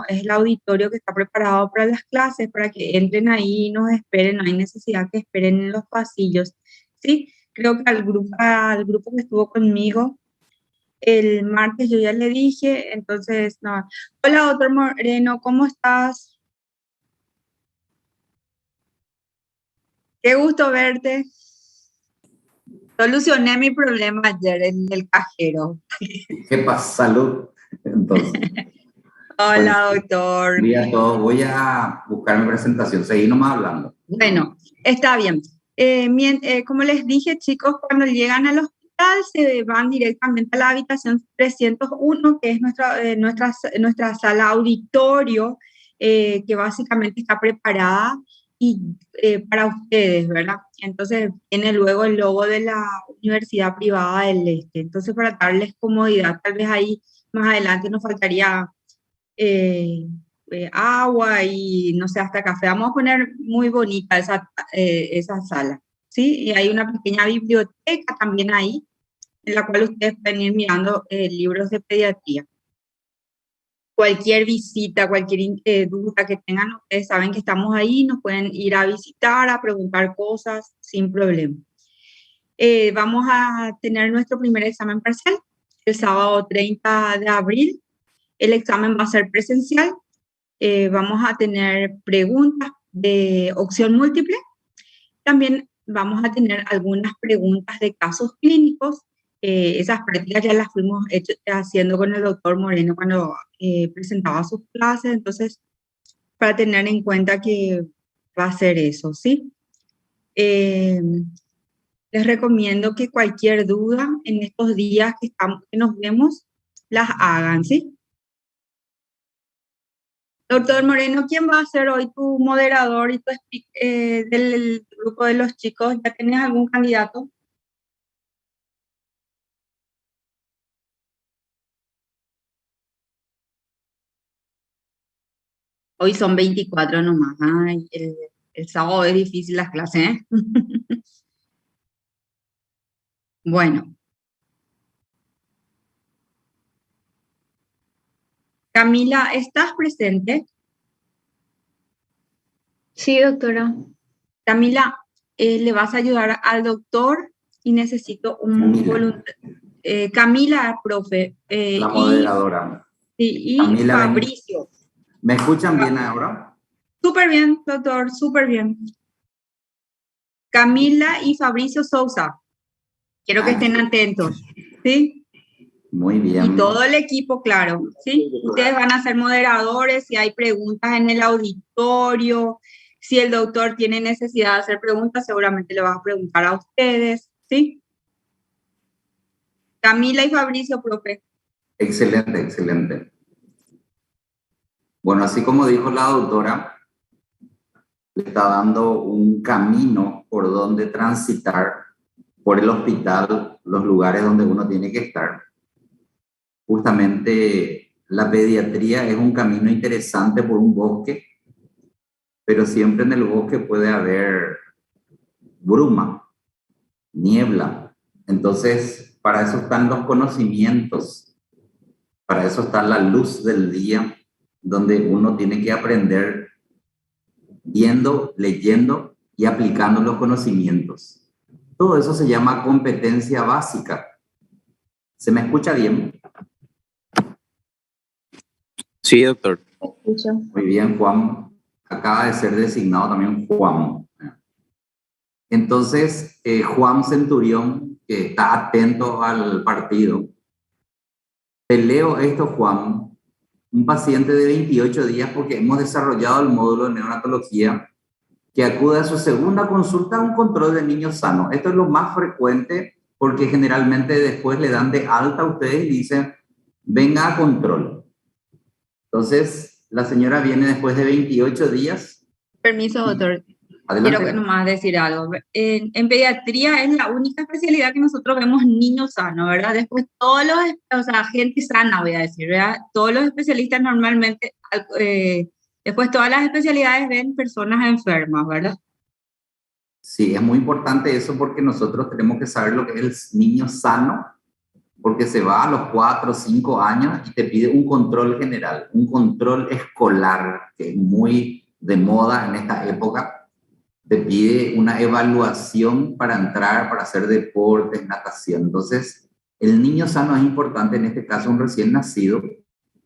es el auditorio que está preparado para las clases, para que entren ahí y nos esperen, no hay necesidad que esperen en los pasillos, ¿sí? Creo que al grupo que estuvo conmigo el martes yo ya le dije, entonces, no. Hola, doctor Moreno, ¿cómo estás? Qué gusto verte. Solucioné mi problema ayer en el cajero. ¿Qué pasa? Salud. Entonces, bueno, Hola, doctor. buen día a todos. Voy a buscar mi presentación. Seguí nomás hablando. Bueno, está bien. Como les dije, chicos, cuando llegan al hospital se van directamente a la habitación 301, que es nuestra sala auditorio, que básicamente está preparada para ustedes, ¿verdad? Entonces tiene luego el logo de la Universidad Privada del Este. Entonces, para darles comodidad, tal vez ahí más adelante nos faltaría eh, agua y no sé, hasta café. Vamos a poner muy bonita esa sala, ¿sí? Y hay una pequeña biblioteca también ahí, en la cual ustedes pueden ir mirando libros de pediatría. Cualquier visita, cualquier duda que tengan, ustedes saben que estamos ahí, nos pueden ir a visitar, a preguntar cosas sin problema. Vamos a tener nuestro primer examen parcial el sábado 30 de abril. El examen va a ser presencial. Vamos a tener preguntas de opción múltiple. También vamos a tener algunas preguntas de casos clínicos. Esas prácticas ya las fuimos haciendo con el doctor Moreno cuando presentaba sus clases. Entonces, para tener en cuenta que va a ser eso, ¿sí? Les recomiendo que cualquier duda en estos días que nos vemos, las hagan, ¿sí? Doctor Moreno, ¿quién va a ser hoy tu moderador y del grupo de los chicos? ¿Ya tienes algún candidato? Hoy son 24 nomás. Ay, el sábado es difícil las clases, ¿eh? Bueno. Camila, ¿estás presente? Sí, doctora. Camila, le vas a ayudar al doctor y necesito un voluntario. Camila, profe. La moderadora. Y Camila, Fabricio. ¿me escuchan bien ahora? Súper bien, doctor, súper bien. Camila y Fabricio Sousa. Quiero que estén atentos, ¿sí? Muy bien. Y todo el equipo, claro, ¿sí? Ustedes van a ser moderadores, si hay preguntas en el auditorio, si el doctor tiene necesidad de hacer preguntas, seguramente le va a preguntar a ustedes, ¿sí? Camila y Fabricio, profe. Excelente, excelente. Bueno, así como dijo la doctora, le está dando un camino por donde transitar por el hospital, los lugares donde uno tiene que estar. Justamente la pediatría es un camino interesante por un bosque, pero siempre en el bosque puede haber bruma, niebla. Entonces, para eso están los conocimientos, para eso está la luz del día, donde uno tiene que aprender viendo, leyendo y aplicando los conocimientos. Todo eso se llama competencia básica. ¿Se me escucha bien? Sí, doctor. Muy bien, Juan. Acaba de ser designado también Juan. Entonces, Juan Centurión, que está atento al partido, te leo esto, Juan, un paciente de 28 días, porque hemos desarrollado el módulo de neonatología, que acude a su segunda consulta a un control de niños sanos. Esto es lo más frecuente, porque generalmente después le dan de alta a ustedes y dicen, venga a control. Entonces, la señora viene después de 28 días. Permiso, doctor. Adelante. Quiero nomás decir algo. En pediatría es la única especialidad que nosotros vemos niños sanos, ¿verdad? Después gente sana, voy a decir, ¿verdad? Todos los especialistas normalmente, después todas las especialidades ven personas enfermas, ¿verdad? Sí, es muy importante eso porque nosotros tenemos que saber lo que es el niño sano porque se va a los 4 o 5 años y te pide un control general, un control escolar, que es muy de moda en esta época. Te pide una evaluación para entrar, para hacer deportes, natación. Entonces, el niño sano es importante, en este caso un recién nacido,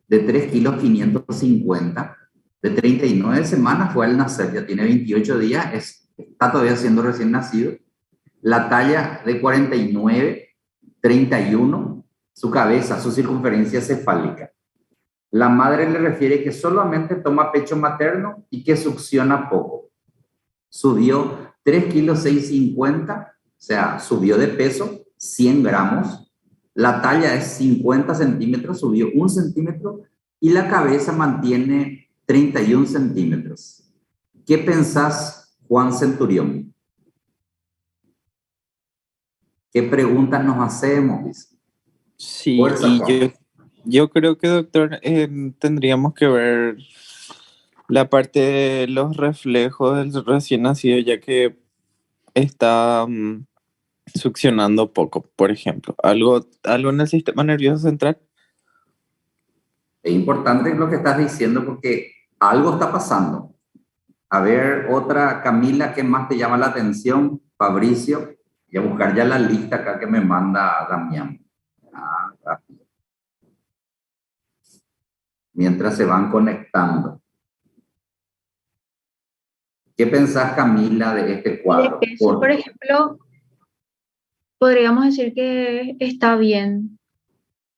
de 3 kilos 550, de 39 semanas fue al nacer, ya tiene 28 días, está todavía siendo recién nacido. La talla de 49, 31, su cabeza, su circunferencia cefálica. La madre le refiere que solamente toma pecho materno y que succiona poco. Subió 3 kilos 650, o sea, subió de peso 100 gramos. La talla es 50 centímetros, subió 1 centímetro y la cabeza mantiene 31 centímetros. ¿Qué pensás, Juan Centurión? ¿Qué preguntas nos hacemos? Sí, Fuerza, y Juan. yo creo que, doctor, tendríamos que ver la parte de los reflejos del recién nacido, ya que está succionando poco, por ejemplo. Algo en el sistema nervioso central. Es importante lo que estás diciendo porque algo está pasando. A ver, otra, Camila, ¿qué más te llama la atención? Fabricio, voy a buscar ya la lista acá que me manda Damián. Rápido. Mientras se van conectando. ¿Qué pensás, Camila, de este cuadro? De peso, por ejemplo, podríamos decir que está bien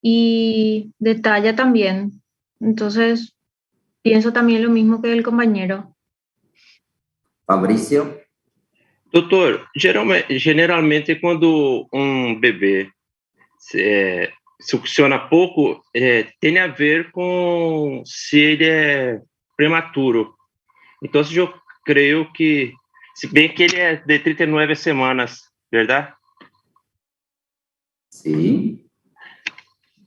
y de talla también. Entonces, pienso también lo mismo que el compañero. Fabricio. Doutor, generalmente quando bebê succiona pouco, tem a ver com se ele é prematuro. Então, eu creio que, se bem que ele é de 39 semanas, ¿verdad? Sí.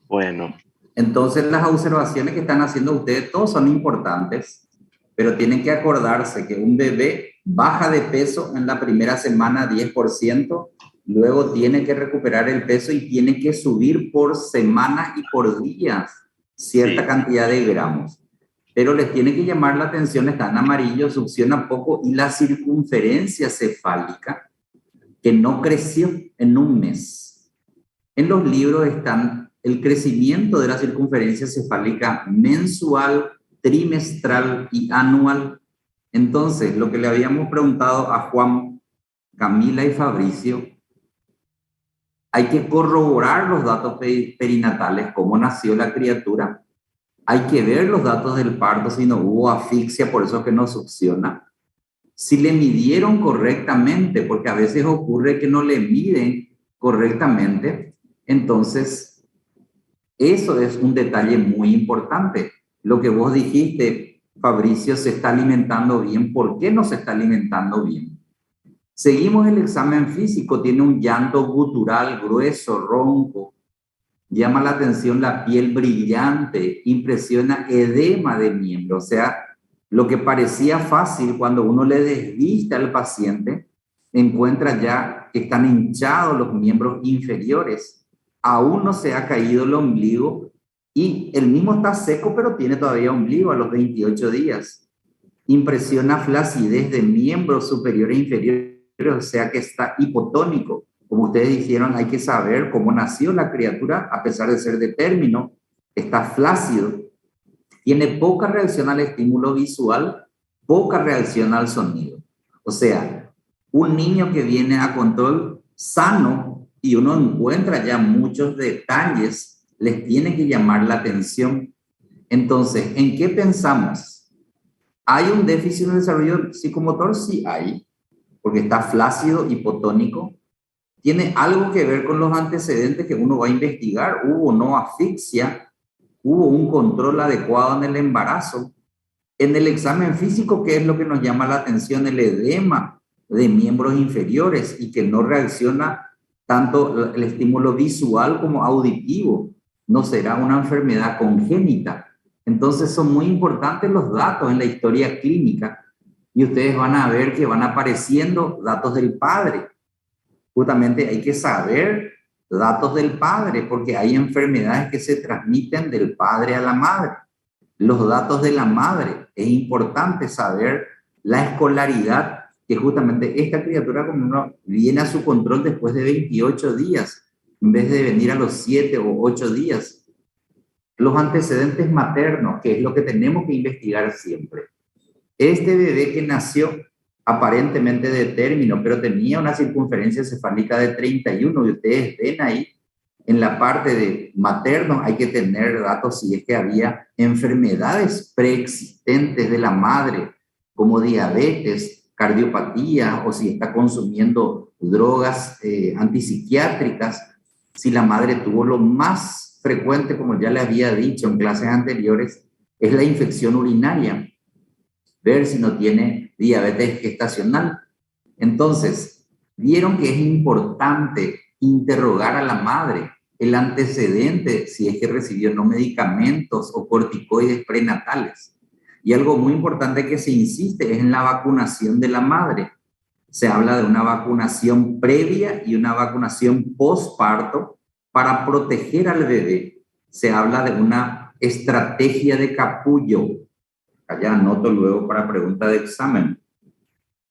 Bueno. Entonces, las observaciones que están haciendo ustedes, todos son importantes, pero tienen que acordarse que un bebé baja de peso en la primera semana 10%, luego tiene que recuperar el peso y tiene que subir por semana y por días cierta cantidad de gramos. Pero les tiene que llamar la atención, está en amarillo, succiona poco, y la circunferencia cefálica, que no creció en un mes. En los libros están el crecimiento de la circunferencia cefálica mensual, trimestral y anual. Entonces, lo que le habíamos preguntado a Juan, Camila y Fabricio, hay que corroborar los datos perinatales, cómo nació la criatura. Hay que ver los datos del parto, si no hubo asfixia, por eso que no succiona. Si le midieron correctamente, porque a veces ocurre que no le miden correctamente, entonces eso es un detalle muy importante. Lo que vos dijiste, Fabricio, se está alimentando bien. ¿Por qué no se está alimentando bien? Seguimos el examen físico, tiene un llanto gutural grueso, ronco, llama la atención la piel brillante, impresiona edema de miembro, o sea, lo que parecía fácil cuando uno le desvista al paciente, encuentra ya que están hinchados los miembros inferiores, aún no se ha caído el ombligo y el mismo está seco, pero tiene todavía ombligo a los 28 días. Impresiona flacidez de miembros superiores e inferiores, o sea que está hipotónico. Como ustedes dijeron, hay que saber cómo nació la criatura, a pesar de ser de término, está flácido, tiene poca reacción al estímulo visual, poca reacción al sonido. O sea, un niño que viene a control sano y uno encuentra ya muchos detalles, les tiene que llamar la atención. Entonces, ¿en qué pensamos? ¿Hay un déficit de desarrollo psicomotor? Sí hay, porque está flácido, hipotónico. ¿Tiene algo que ver con los antecedentes que uno va a investigar? ¿Hubo o no asfixia? ¿Hubo un control adecuado en el embarazo? En el examen físico, ¿qué es lo que nos llama la atención? El edema de miembros inferiores y que no reacciona tanto el estímulo visual como auditivo. No será una enfermedad congénita. Entonces son muy importantes los datos en la historia clínica y ustedes van a ver que van apareciendo datos del padre. Justamente hay que saber datos del padre, porque hay enfermedades que se transmiten del padre a la madre. Los datos de la madre, es importante saber la escolaridad, que justamente esta criatura como uno viene a su control después de 28 días, en vez de venir a los 7 o 8 días. Los antecedentes maternos, que es lo que tenemos que investigar siempre. Este bebé que nació aparentemente de término, pero tenía una circunferencia cefálica de 31, y ustedes ven ahí, en la parte de materno hay que tener datos si es que había enfermedades preexistentes de la madre, como diabetes, cardiopatía, o si está consumiendo drogas antipsiquiátricas, si la madre tuvo lo más frecuente, como ya le había dicho en clases anteriores, es la infección urinaria, ver si no tiene diabetes gestacional. Entonces, vieron que es importante interrogar a la madre el antecedente, si es que recibió no medicamentos o corticoides prenatales. Y algo muy importante que se insiste es en la vacunación de la madre. Se habla de una vacunación previa y una vacunación postparto para proteger al bebé. Se habla de una estrategia de capullo. Allá anoto luego para pregunta de examen.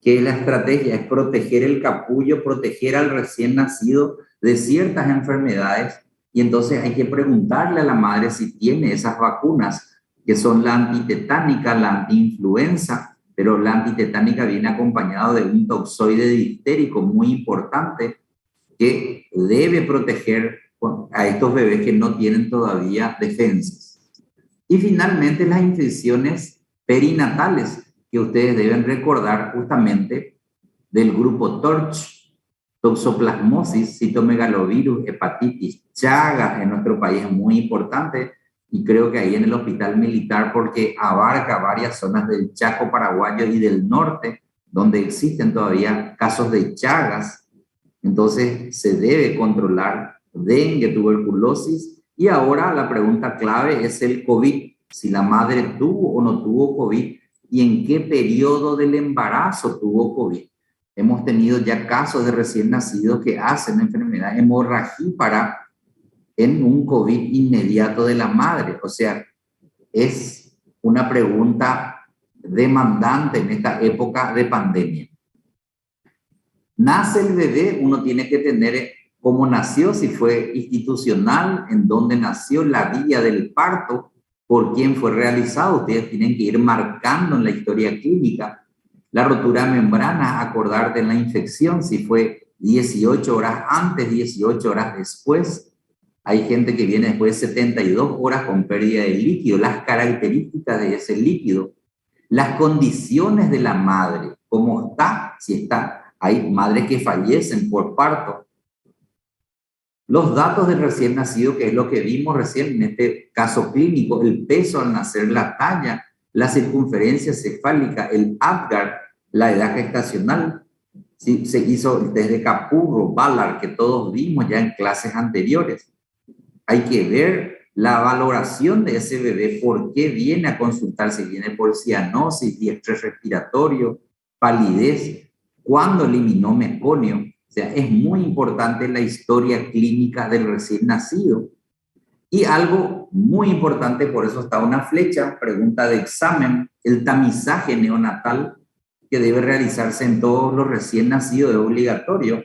Que la estrategia es proteger el capullo, proteger al recién nacido de ciertas enfermedades, y entonces hay que preguntarle a la madre si tiene esas vacunas, que son la antitetánica, la antiinfluenza, pero la antitetánica viene acompañado de un toxoide difterico muy importante que debe proteger a estos bebés que no tienen todavía defensas. Y finalmente las infecciones perinatales, que ustedes deben recordar justamente del grupo TORCH, toxoplasmosis, citomegalovirus, hepatitis, Chagas en nuestro país es muy importante, y creo que ahí en el hospital militar, porque abarca varias zonas del Chaco paraguayo y del norte, donde existen todavía casos de Chagas. Entonces se debe controlar dengue, tuberculosis, y ahora la pregunta clave es el COVID, si la madre tuvo o no tuvo COVID, y en qué periodo del embarazo tuvo COVID. Hemos tenido ya casos de recién nacidos que hacen enfermedad hemorragípara en un COVID inmediato de la madre. O sea, es una pregunta demandante en esta época de pandemia. Nace el bebé, uno tiene que tener cómo nació, si fue institucional, en dónde nació, la vía del parto, por quién fue realizado. Ustedes tienen que ir marcando en la historia clínica. La rotura de membrana, acordar de la infección, si fue 18 horas antes, 18 horas después. Hay gente que viene después de 72 horas con pérdida de líquido. Las características de ese líquido. Las condiciones de la madre, cómo está, si está. Hay madres que fallecen por parto. Los datos del recién nacido, que es lo que vimos recién en este caso clínico, el peso al nacer, la talla, la circunferencia cefálica, el Apgar, la edad gestacional. Sí, se hizo desde Capurro, Ballard, que todos vimos ya en clases anteriores. Hay que ver la valoración de ese bebé, por qué viene a consultar, si viene por cianosis, estrés respiratorio, palidez, cuándo eliminó meconio. O sea, es muy importante la historia clínica del recién nacido. Y algo muy importante, por eso está una flecha, pregunta de examen, el tamizaje neonatal que debe realizarse en todos los recién nacidos, es obligatorio,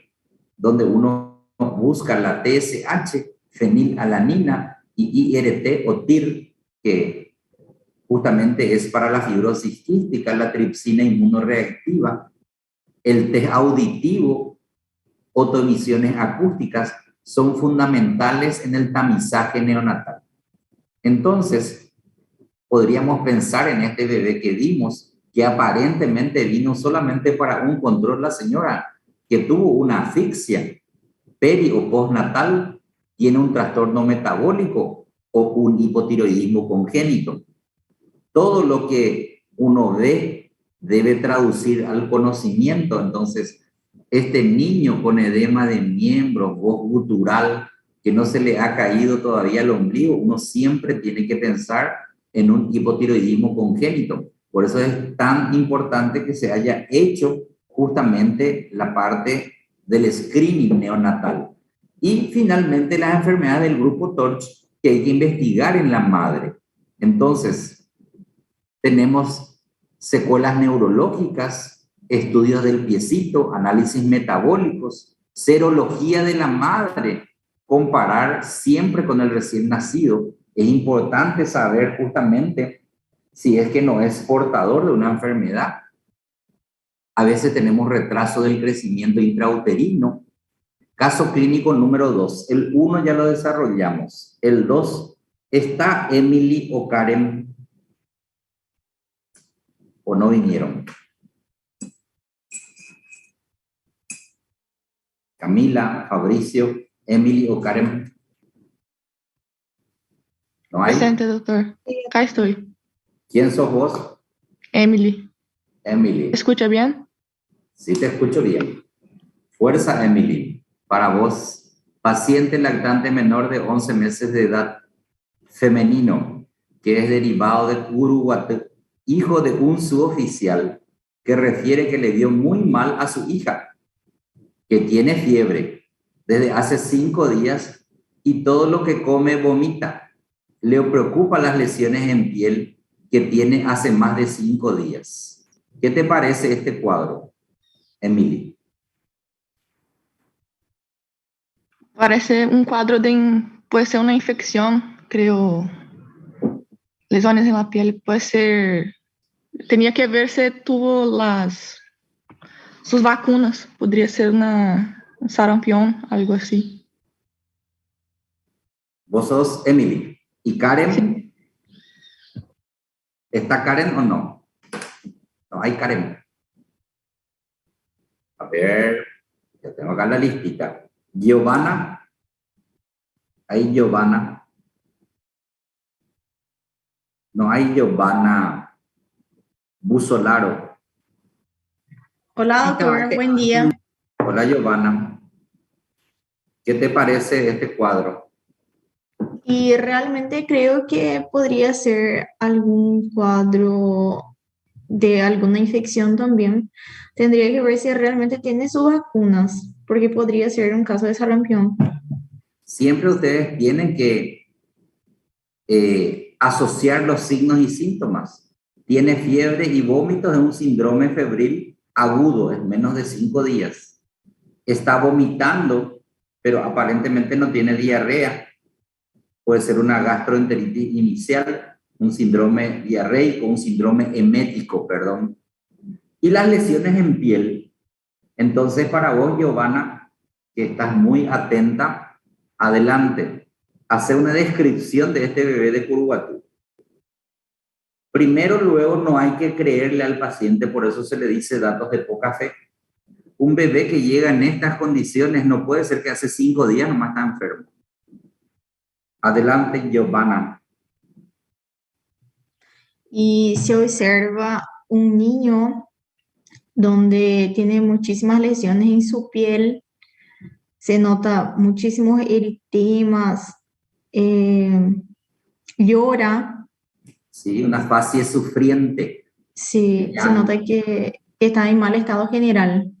donde uno busca la TSH, fenilalanina, y IRT o TIR, que justamente es para la fibrosis quística, la tripsina inmunoreactiva, el test auditivo, autoemisiones acústicas, son fundamentales en el tamizaje neonatal. Entonces, podríamos pensar en este bebé que vimos, que aparentemente vino solamente para un control, la señora que tuvo una asfixia peri o postnatal, tiene un trastorno metabólico o un hipotiroidismo congénito. Todo lo que uno ve debe traducir al conocimiento. Entonces, este niño con edema de miembros, voz gutural, que no se le ha caído todavía el ombligo, uno siempre tiene que pensar en un hipotiroidismo congénito. Por eso es tan importante que se haya hecho justamente la parte del screening neonatal. Y finalmente las enfermedades del grupo TORCH que hay que investigar en la madre. Entonces, tenemos secuelas neurológicas, estudios del piecito, análisis metabólicos, serología de la madre, comparar siempre con el recién nacido. Es importante saber justamente si es que no es portador de una enfermedad. A veces tenemos retraso del crecimiento intrauterino. Caso clínico número 2. El 1 ya lo desarrollamos. El 2, ¿está Emily o Karen? ¿O no vinieron? Camila, Fabricio, Emily o Karen. ¿No hay? Presente, doctor. Acá estoy. ¿Quién sos vos? Emily. Emily. ¿Escucha bien? Sí, te escucho bien. Fuerza, Emily. Para vos, paciente lactante menor de 11 meses de edad, femenino, que es derivado de Uruguay, hijo de un suboficial, que refiere que le dio muy mal a su hija, que tiene fiebre desde hace 5 días y todo lo que come vomita. Le preocupan las lesiones en piel que tiene hace más de 5 días. ¿Qué te parece este cuadro, Emily? Parece un cuadro puede ser una infección, creo, lesiones en la piel, puede ser, tenía que ver si tuvo sus vacunas, podría ser un sarampión, algo así. Vos sos Emily. ¿Y Karen? Sí. ¿Está Karen o no? No hay Karen. A ver, ya tengo acá la listita. Giovanna. Hay Giovanna. No hay Giovanna Busolaro. Hola, doctor. Buen día. Hola, Giovanna. ¿Qué te parece este cuadro? Y realmente creo que podría ser algún cuadro de alguna infección también. Tendría que ver si realmente tiene sus vacunas, porque podría ser un caso de sarampión. Siempre ustedes tienen que asociar los signos y síntomas. Tiene fiebre y vómitos de un síndrome febril agudo en menos de 5 días. Está vomitando, pero aparentemente no tiene diarrea. Puede ser una gastroenteritis inicial, un síndrome diarreico, un síndrome emético, perdón. Y las lesiones en piel. Entonces, para vos, Giovanna, que estás muy atenta, adelante. Hace una descripción de este bebé de Curuguatú. Primero, luego, no hay que creerle al paciente, por eso se le dice datos de poca fe. Un bebé que llega en estas condiciones no puede ser que hace 5 días nomás está enfermo. Adelante, Giovanna. Y se observa un niño donde tiene muchísimas lesiones en su piel, se nota muchísimos eritemas, llora. Sí, una facie sufriente. Sí, se nota que está en mal estado general.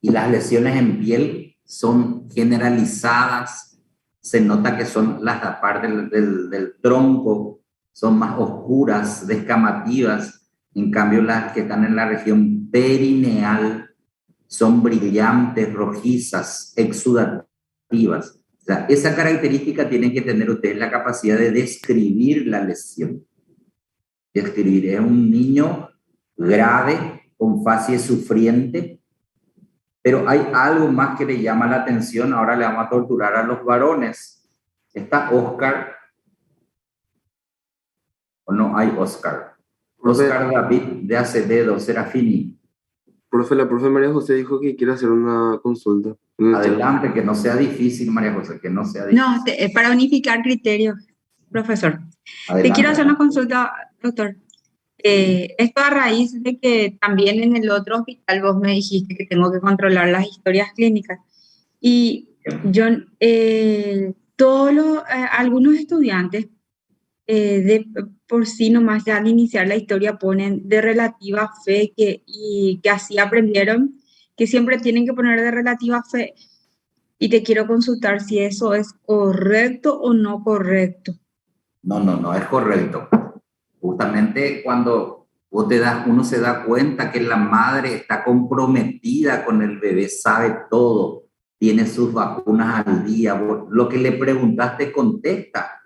Y las lesiones en piel son generalizadas. Se nota que son las partes del tronco, son más oscuras, descamativas. En cambio, las que están en la región perineal son brillantes, rojizas, exudativas. O sea, esa característica tienen que tener ustedes la capacidad de describir la lesión. Describir, es un niño grave, con facie sufriente, pero hay algo más que le llama la atención. Ahora le vamos a torturar a los varones. ¿Está Oscar? ¿O no hay Oscar? Oscar David de Acevedo, Serafini. Profe, la profe María José dijo que quiere hacer una consulta. Adelante, que no sea difícil, María José, que no sea difícil. No, para unificar criterios, profesor. Adelante. Te quiero hacer una consulta, doctor. Esto a raíz de que también en el otro hospital vos me dijiste que tengo que controlar las historias clínicas. Y yo, algunos estudiantes por sí nomás ya al iniciar la historia ponen de relativa fe y que así aprendieron que siempre tienen que poner de relativa fe. Y te quiero consultar si eso es correcto o no correcto. No es correcto. Justamente cuando uno se da cuenta que la madre está comprometida con el bebé, sabe todo, tiene sus vacunas al día, lo que le preguntaste contesta.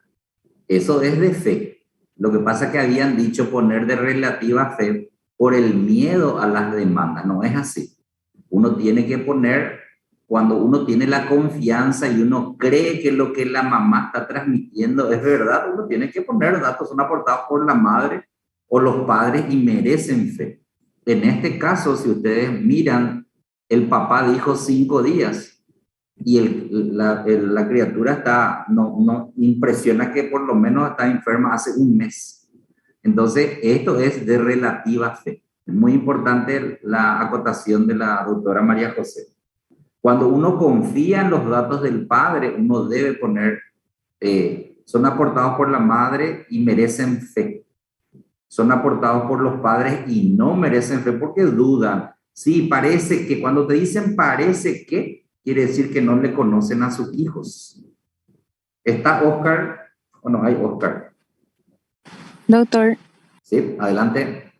Eso es de fe. Lo que pasa es que habían dicho poner de relativa fe por el miedo a las demandas. No es así. Uno tiene que poner cuando uno tiene la confianza y uno cree que lo que la mamá está transmitiendo es verdad. Uno tiene que poner datos, son aportados por la madre o los padres y merecen fe. En este caso, si ustedes miran, el papá dijo 5 días. Y la criatura no impresiona que por lo menos está enferma hace un mes. Entonces, esto es de relativa fe. Es muy importante la acotación de la doctora María José. Cuando uno confía en los datos del padre, uno debe poner, son aportados por la madre y merecen fe. Son aportados por los padres y no merecen fe porque dudan. Sí, parece que, cuando te dicen parece que, quiere decir que no le conocen a sus hijos. ¿Está Oscar o no hay Oscar? Doctor, Sí, adelante.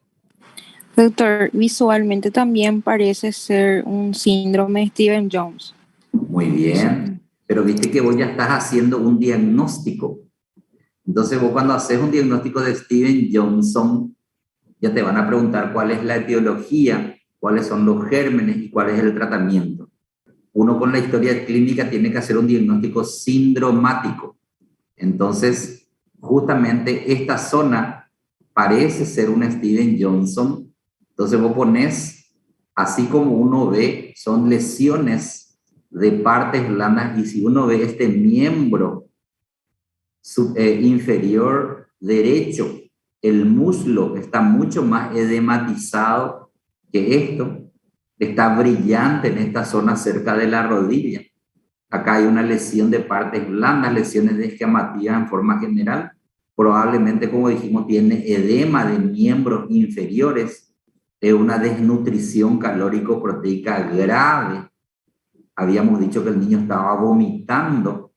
doctor, visualmente también parece ser un síndrome de Stephen Jones. Muy bien, pero viste que vos ya estás haciendo un diagnóstico. Entonces vos cuando haces un diagnóstico de Steven Johnson, ya te van a preguntar cuál es la etiología, cuáles son los gérmenes y cuál es el tratamiento. Uno con la historia clínica tiene que hacer un diagnóstico sindromático. Entonces, justamente esta zona parece ser un Steven Johnson. Entonces vos pones, así como uno ve, son lesiones de partes blandas, y si uno ve este miembro inferior derecho, el muslo está mucho más edematizado que esto, está brillante en esta zona cerca de la rodilla. Acá hay una lesión de partes blandas, lesiones de esquematía en forma general. Probablemente, como dijimos, tiene edema de miembros inferiores, una desnutrición calórico-proteica grave. Habíamos dicho que el niño estaba vomitando,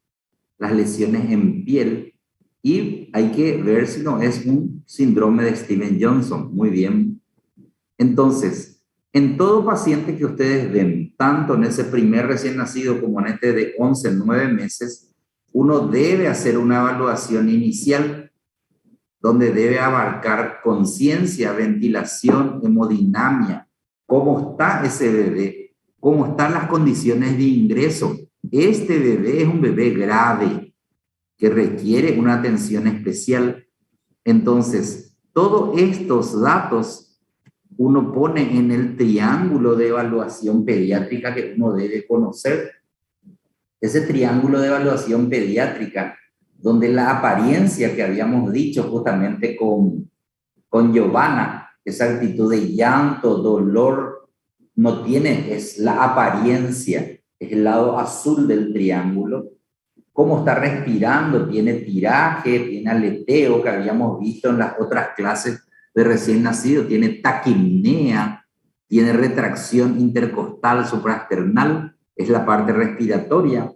las lesiones en piel, y hay que ver si no es un síndrome de Stephen Johnson. Muy bien. Entonces, en todo paciente que ustedes ven, tanto en ese primer recién nacido como en este de 11, 9 meses, uno debe hacer una evaluación inicial donde debe abarcar conciencia, ventilación, hemodinamia, cómo está ese bebé, cómo están las condiciones de ingreso. Este bebé es un bebé grave que requiere una atención especial. Entonces, todos estos datos uno pone en el triángulo de evaluación pediátrica que uno debe conocer. Ese triángulo de evaluación pediátrica, donde la apariencia que habíamos dicho justamente con Giovanna, esa actitud de llanto, dolor, no tiene, es la apariencia, es el lado azul del triángulo. Cómo está respirando, tiene tiraje, tiene aleteo, que habíamos visto en las otras clases de recién nacido, tiene taquipnea, tiene retracción intercostal supraesternal, es la parte respiratoria,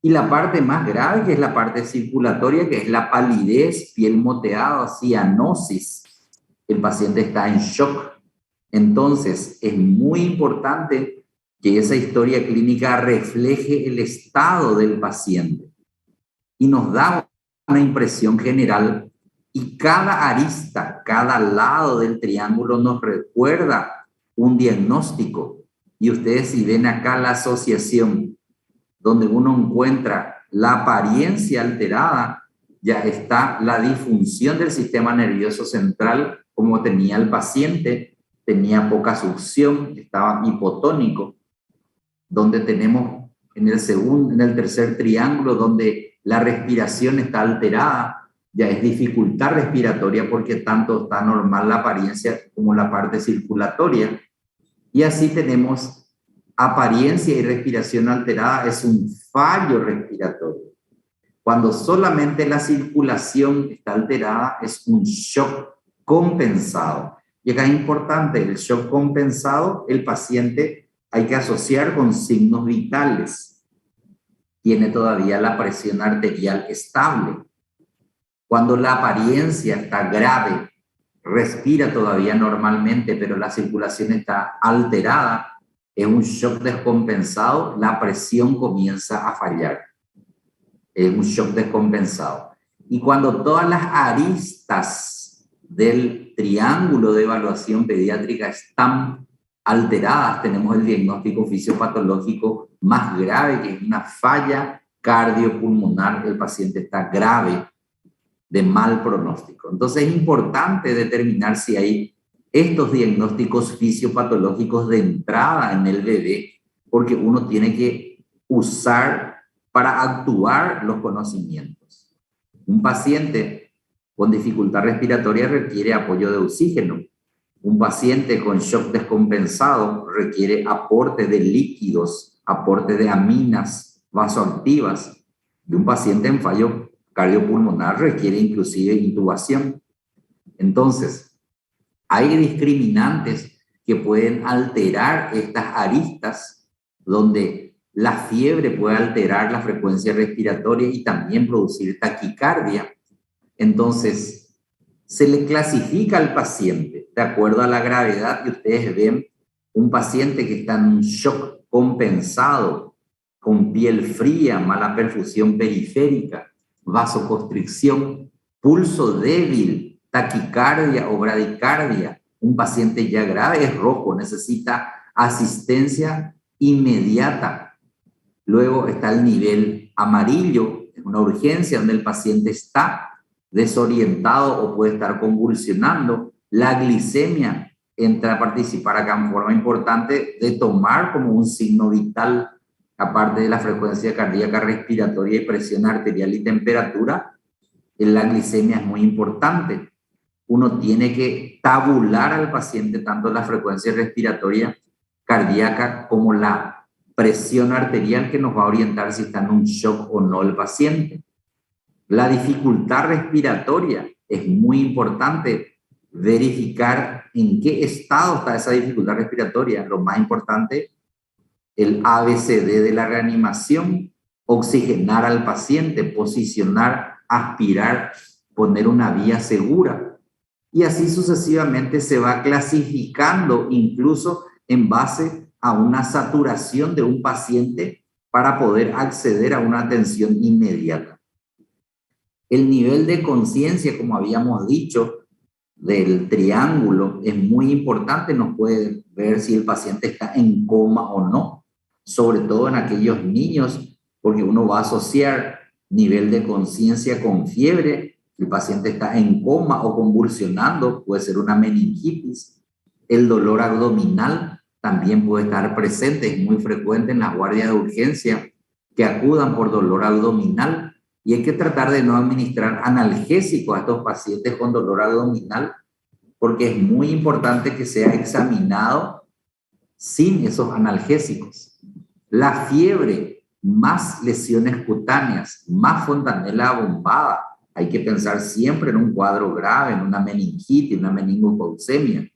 y la parte más grave, que es la parte circulatoria, que es la palidez, piel moteada, cianosis. El paciente está en shock. Entonces, es muy importante que esa historia clínica refleje el estado del paciente y nos da una impresión general, y cada arista, cada lado del triángulo nos recuerda un diagnóstico. Y ustedes, si ven acá la asociación donde uno encuentra la apariencia alterada, ya está la disfunción del sistema nervioso central, como tenía el paciente, tenía poca succión, estaba hipotónico, donde tenemos en el tercer triángulo, donde la respiración está alterada, ya es dificultad respiratoria porque tanto está normal la apariencia como la parte circulatoria. Y así tenemos apariencia y respiración alterada, es un fallo respiratorio. Cuando solamente la circulación está alterada, es un shock compensado. Y acá es importante, el shock compensado, el paciente hay que asociar con signos vitales. Tiene todavía la presión arterial estable. Cuando la apariencia está grave, respira todavía normalmente, pero la circulación está alterada, es un shock descompensado, la presión comienza a fallar. Es un shock descompensado. Y cuando todas las aristas del triángulo de evaluación pediátrica están alteradas, tenemos el diagnóstico fisiopatológico más grave, que es una falla cardiopulmonar. El paciente está grave, de mal pronóstico. Entonces es importante determinar si hay estos diagnósticos fisiopatológicos de entrada en el bebé, porque uno tiene que usar para actuar los conocimientos. Un paciente con dificultad respiratoria requiere apoyo de oxígeno. Un paciente con shock descompensado requiere aporte de líquidos, aporte de aminas vasoactivas. Y un paciente en fallo cardiopulmonar requiere inclusive intubación. Entonces, hay discriminantes que pueden alterar estas aristas, donde la fiebre puede alterar la frecuencia respiratoria y también producir taquicardia. Entonces, se le clasifica al paciente de acuerdo a la gravedad, y ustedes ven un paciente que está en un shock compensado, con piel fría, mala perfusión periférica, vasoconstricción, pulso débil, taquicardia o bradicardia. Un paciente ya grave es rojo, necesita asistencia inmediata. Luego está el nivel amarillo, es una urgencia donde el paciente está desorientado o puede estar convulsionando. La glicemia entra a participar acá en forma importante de tomar como un signo vital, aparte de la frecuencia cardíaca, respiratoria y presión arterial y temperatura. La glicemia es muy importante. Uno tiene que tabular al paciente tanto la frecuencia respiratoria, cardíaca, como la presión arterial, que nos va a orientar si está en un shock o no el paciente. La dificultad respiratoria, es muy importante verificar en qué estado está esa dificultad respiratoria. Lo más importante, el ABCD de la reanimación: oxigenar al paciente, posicionar, aspirar, poner una vía segura. Y así sucesivamente se va clasificando incluso en base a una saturación de un paciente para poder acceder a una atención inmediata. El nivel de conciencia, como habíamos dicho, del triángulo es muy importante. Nos puede ver si el paciente está en coma o no, sobre todo en aquellos niños, porque uno va a asociar nivel de conciencia con fiebre. El paciente está en coma o convulsionando, puede ser una meningitis. El dolor abdominal también puede estar presente, es muy frecuente en las guardias de urgencia que acudan por dolor abdominal, y hay que tratar de no administrar analgésicos a estos pacientes con dolor abdominal, porque es muy importante que sea examinado sin esos analgésicos. La fiebre, más lesiones cutáneas, más fontanela abombada. Hay que pensar siempre en un cuadro grave, en una meningitis, una meningococemia.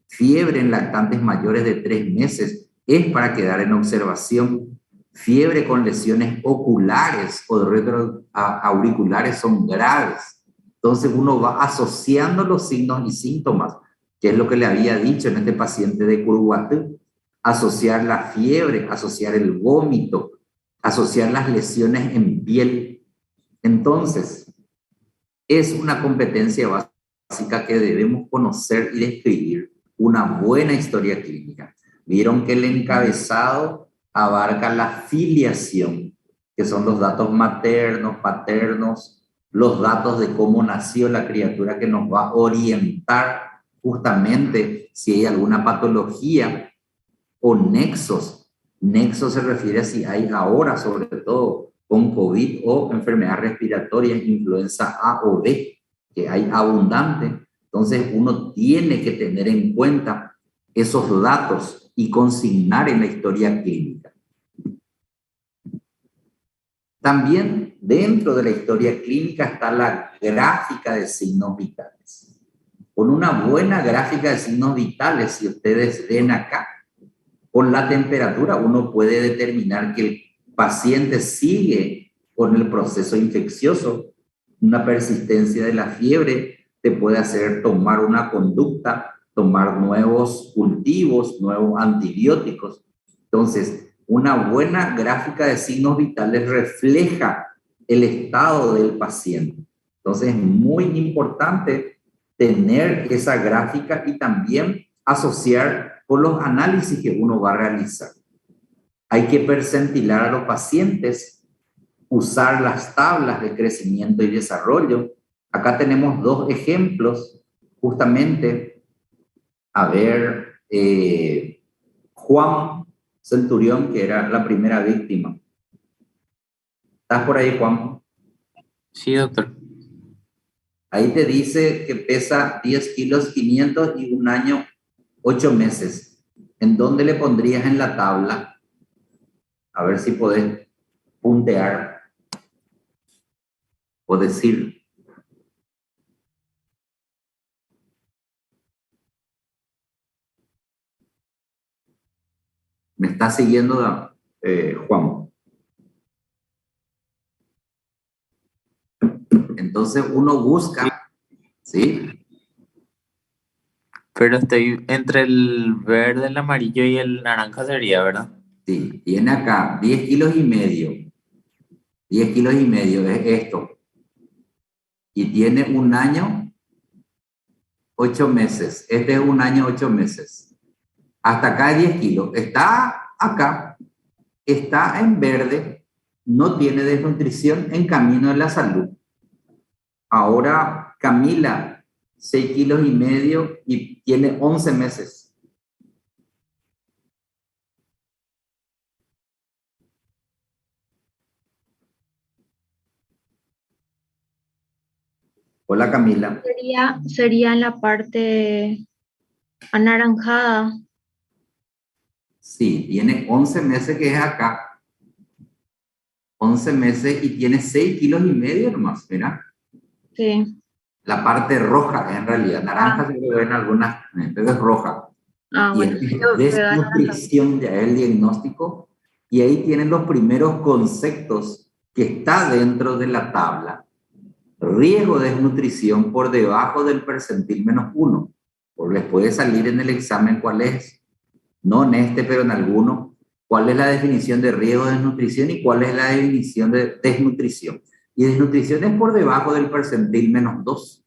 Fiebre en lactantes mayores de 3 meses es para quedar en observación. Fiebre con lesiones oculares o retroauriculares son graves. Entonces uno va asociando los signos y síntomas, que es lo que le había dicho en este paciente de Curuguatú. Asociar la fiebre, asociar el vómito, asociar las lesiones en piel. Entonces, es una competencia básica que debemos conocer y describir una buena historia clínica. Vieron que el encabezado abarca la filiación, que son los datos maternos, paternos, los datos de cómo nació la criatura, que nos va a orientar justamente si hay alguna patología, o nexos. Nexos se refiere a si hay ahora, sobre todo con COVID o enfermedades respiratorias, influenza A o B, que hay abundante. Entonces uno tiene que tener en cuenta esos datos y consignar en la historia clínica. También dentro de la historia clínica está la gráfica de signos vitales. Con una buena gráfica de signos vitales, si ustedes ven acá, Con la temperatura uno puede determinar que el paciente sigue con el proceso infeccioso. Una persistencia de la fiebre te puede hacer tomar una conducta, tomar nuevos cultivos, nuevos antibióticos. Entonces, una buena gráfica de signos vitales refleja el estado del paciente. Entonces, es muy importante tener esa gráfica y también asociar con los análisis que uno va a realizar. Hay que percentilar a los pacientes, usar las tablas de crecimiento y desarrollo. Acá tenemos dos ejemplos, justamente, a ver, Juan Centurión, que era la primera víctima. ¿Estás por ahí, Juan? Sí, doctor. Ahí te dice que pesa 10 kilos 500 y 1 año 8 meses. ¿En dónde le pondrías en la tabla? A ver si podés puntear o decir. ¿Me está siguiendo, Juan? Entonces uno busca, ¿sí? Pero estoy entre el verde, el amarillo y el naranja sería, ¿verdad? Sí, tiene acá 10 kilos y medio. 10 kilos y medio es esto. Y tiene 1 año, 8 meses. Este es 1 año, 8 meses. Hasta acá es 10 kilos. Está acá, está en verde, no tiene desnutrición, en camino de la salud. Ahora Camila, 6 kilos y medio y tiene 11 meses. Hola Camila. Sería en la parte anaranjada. Sí, tiene 11 meses que es acá. 11 meses y tiene 6 kilos y medio nomás, mira. Sí. La parte roja en realidad, naranja se ve en algunas, pero es roja. Y Bueno. es desnutrición, ya es el diagnóstico. Y ahí tienen los primeros conceptos que está dentro de la tabla. Riesgo de desnutrición por debajo del percentil -1. Porque les puede salir en el examen cuál es. No en este, pero en alguno. ¿Cuál es la definición de riesgo de desnutrición y cuál es la definición de desnutrición? Y desnutrición es por debajo del percentil -2.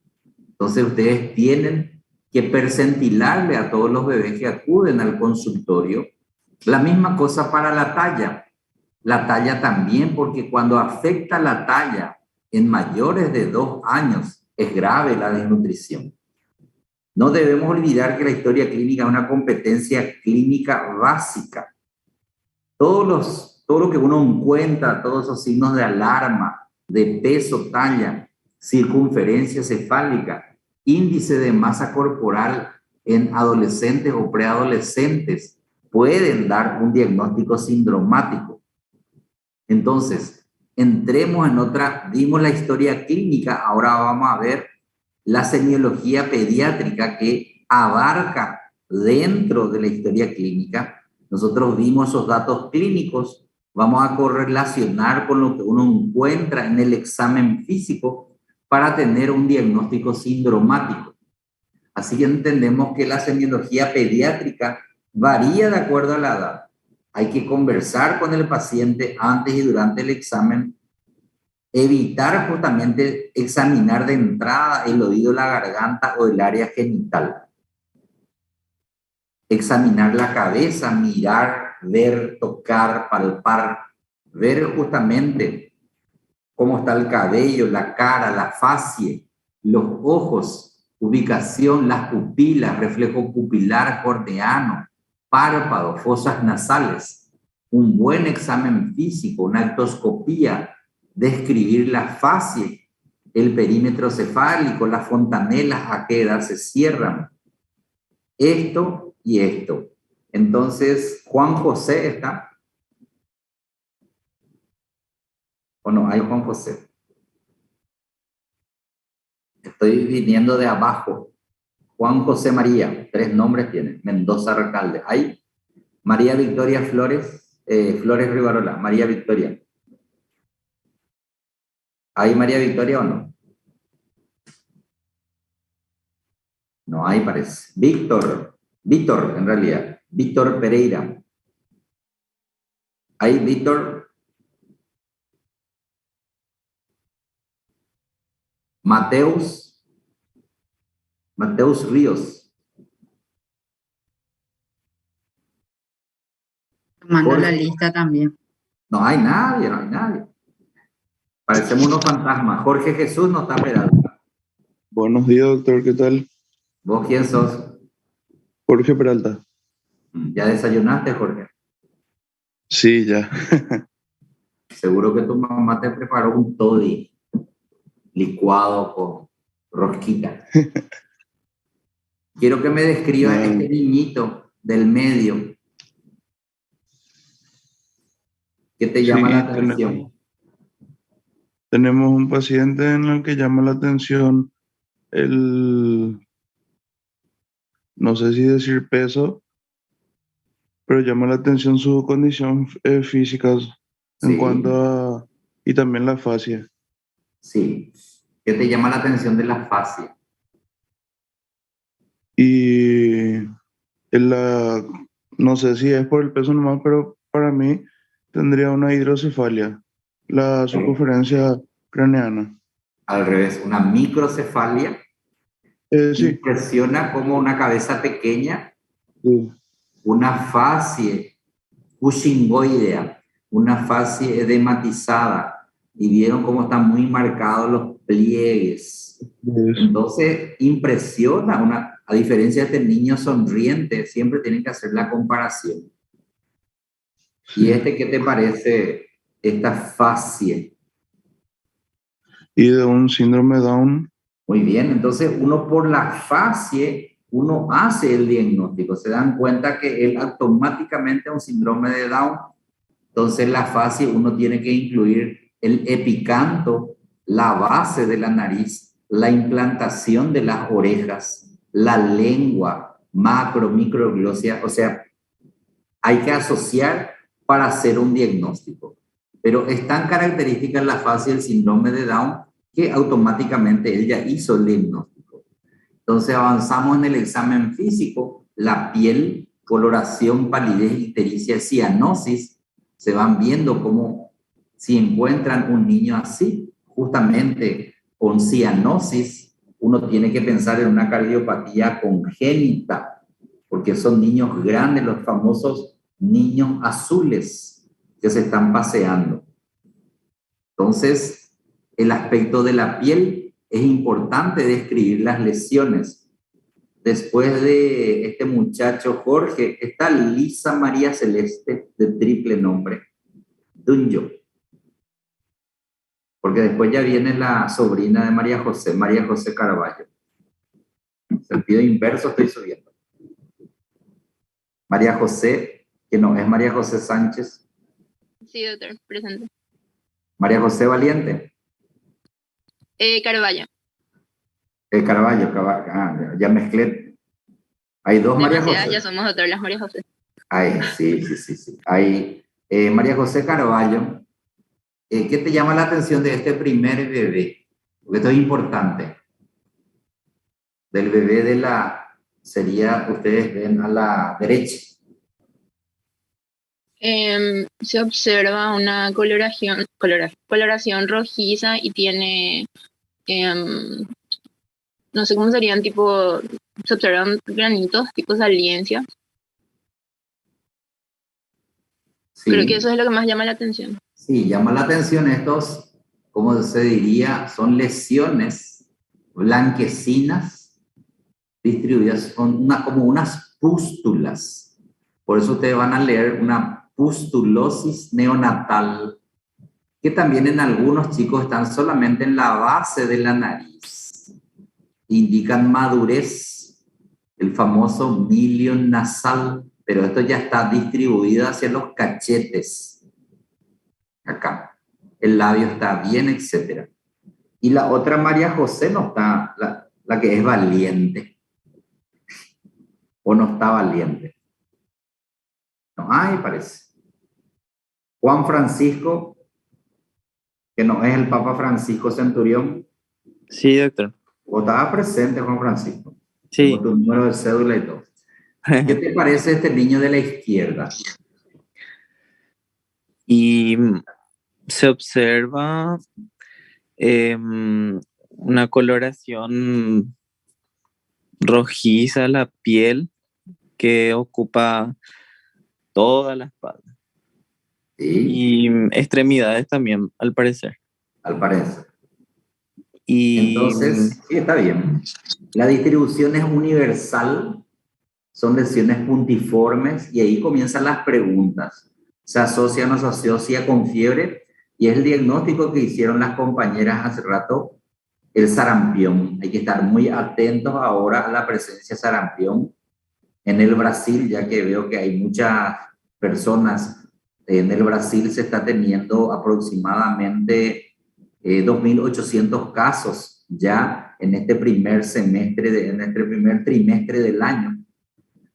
Entonces ustedes tienen que percentilarle a todos los bebés que acuden al consultorio. La misma cosa para la talla. La talla también, porque cuando afecta la talla en mayores de 2 años, es grave la desnutrición. No debemos olvidar que la historia clínica es una competencia clínica básica. Todo lo que uno encuentra, todos esos signos de alarma, de peso, talla, circunferencia cefálica, índice de masa corporal en adolescentes o preadolescentes, pueden dar un diagnóstico sindromático. Entonces, entremos en otra, vimos la historia clínica, ahora vamos a ver la semiología pediátrica que abarca dentro de la historia clínica. Nosotros vimos esos datos clínicos, vamos a correlacionar con lo que uno encuentra en el examen físico para tener un diagnóstico sindromático. Así que entendemos que la semiología pediátrica varía de acuerdo a la edad. Hay que conversar con el paciente antes y durante el examen, evitar justamente examinar de entrada el oído, la garganta o el área genital. Examinar la cabeza, mirar, ver, tocar, palpar, ver justamente cómo está el cabello, la cara, la facie, los ojos, ubicación, las pupilas, reflejo pupilar corneano, párpados, fosas nasales. Un buen examen físico, una actoscopía, describir la facie, el perímetro cefálico, las fontanelas, a qué edad se cierran. Esto y esto. Entonces, Juan José está. ¿O no? Hay Juan José. Estoy viniendo de abajo. Juan José María, 3 nombres tiene. Mendoza Recalde. ¿Hay? María Victoria Flores, Flores Rivarola, María Victoria. ¿Hay María Victoria o no? No hay, parece. Víctor, en realidad. Víctor Pereira. ¿Hay Víctor? Mateus Ríos. Mando Jorge. la lista también. No hay nadie. Parecemos unos fantasmas. Jorge Jesús no está Peralta. Buenos días, doctor, ¿qué tal? ¿Vos quién sos? Jorge Peralta. ¿Ya desayunaste, Jorge? Sí, ya. Seguro que tu mamá te preparó un toddy licuado con rosquita. Quiero que me describas este niñito del medio. ¿Qué te llama la atención? Tenemos un paciente en el que llama la atención no sé si decir peso, pero llama la atención su condición física en Sí. cuanto a, y también la fascia. Sí. ¿Qué te llama la atención de la fascia? Y no sé si es por el peso nomás, pero para mí tendría una hidrocefalia, la circunferencia craneana. Al revés, una microcefalia. Sí. Impresiona como una cabeza pequeña, Sí. una fascie cushingoidea, una fascie edematizada, y vieron cómo están muy marcados los pliegues. Entonces impresiona, a diferencia de este niño sonriente, siempre tienen que hacer la comparación. ¿Y qué te parece esta fascie? Y de un síndrome Down. Muy bien, entonces uno por la fascie, uno hace el diagnóstico, se dan cuenta que él automáticamente es un síndrome de Down. Entonces la fascie uno tiene que incluir el epicanto, la base de la nariz, la implantación de las orejas, la lengua, macro, microglosia, o sea, hay que asociar para hacer un diagnóstico. Pero es tan característica la fascie del síndrome de Down que automáticamente él ya hizo el diagnóstico. Entonces avanzamos en el examen físico, la piel, coloración, palidez, ictericia, cianosis, se van viendo como si encuentran un niño así, justamente con cianosis, uno tiene que pensar en una cardiopatía congénita, porque son niños grandes, los famosos niños azules que se están paseando. Entonces, el aspecto de la piel es importante describir las lesiones. Después de este muchacho Jorge, está Lisa María Celeste, de triple nombre, Dunyo. Porque después ya viene la sobrina de María José Carballo. Sentido inverso estoy subiendo. María José, que no, es María José Sánchez. Sí, doctor, presente. María José Valiente. Carballo. Carballo, ya mezclé. Hay dos María José. Ya somos doctor, las María José. Ay, sí. Hay María José Carballo. ¿Qué te llama la atención de este primer bebé? Porque esto es importante. Del bebé sería, ustedes ven a la derecha. Se observa una coloración rojiza y tiene, no sé cómo serían, se observan granitos, tipo saliencia. Sí. Creo que eso es lo que más llama la atención. Sí, llama la atención estos, ¿cómo se diría? Son lesiones blanquecinas distribuidas como unas pústulas. Por eso ustedes van a leer una pustulosis neonatal, que también en algunos chicos están solamente en la base de la nariz. Indican madurez, el famoso milion nasal, pero esto ya está distribuido hacia los cachetes. Acá, el labio está bien, etc. Y la otra María José no está, la que es valiente, o no está valiente. No hay, parece. Juan Francisco, que no es el Papa Francisco Centurión. Sí, doctor. ¿O estaba presente, Juan Francisco? Sí. Tengo tu número de cédula y todo. ¿Qué te parece este niño de la izquierda? Y se observa una coloración rojiza la piel que ocupa toda la espalda. Sí. Y extremidades también, al parecer. Al parecer. Y entonces, sí, está bien. La distribución es universal, son lesiones puntiformes y ahí comienzan las preguntas. ¿Se asocia o no se asocia con fiebre? Y es el diagnóstico que hicieron las compañeras hace rato, el sarampión. Hay que estar muy atentos ahora a la presencia de sarampión en el Brasil, ya que veo que hay muchas personas. En el Brasil se está teniendo aproximadamente 2.800 casos ya en este primer semestre, en este primer trimestre del año,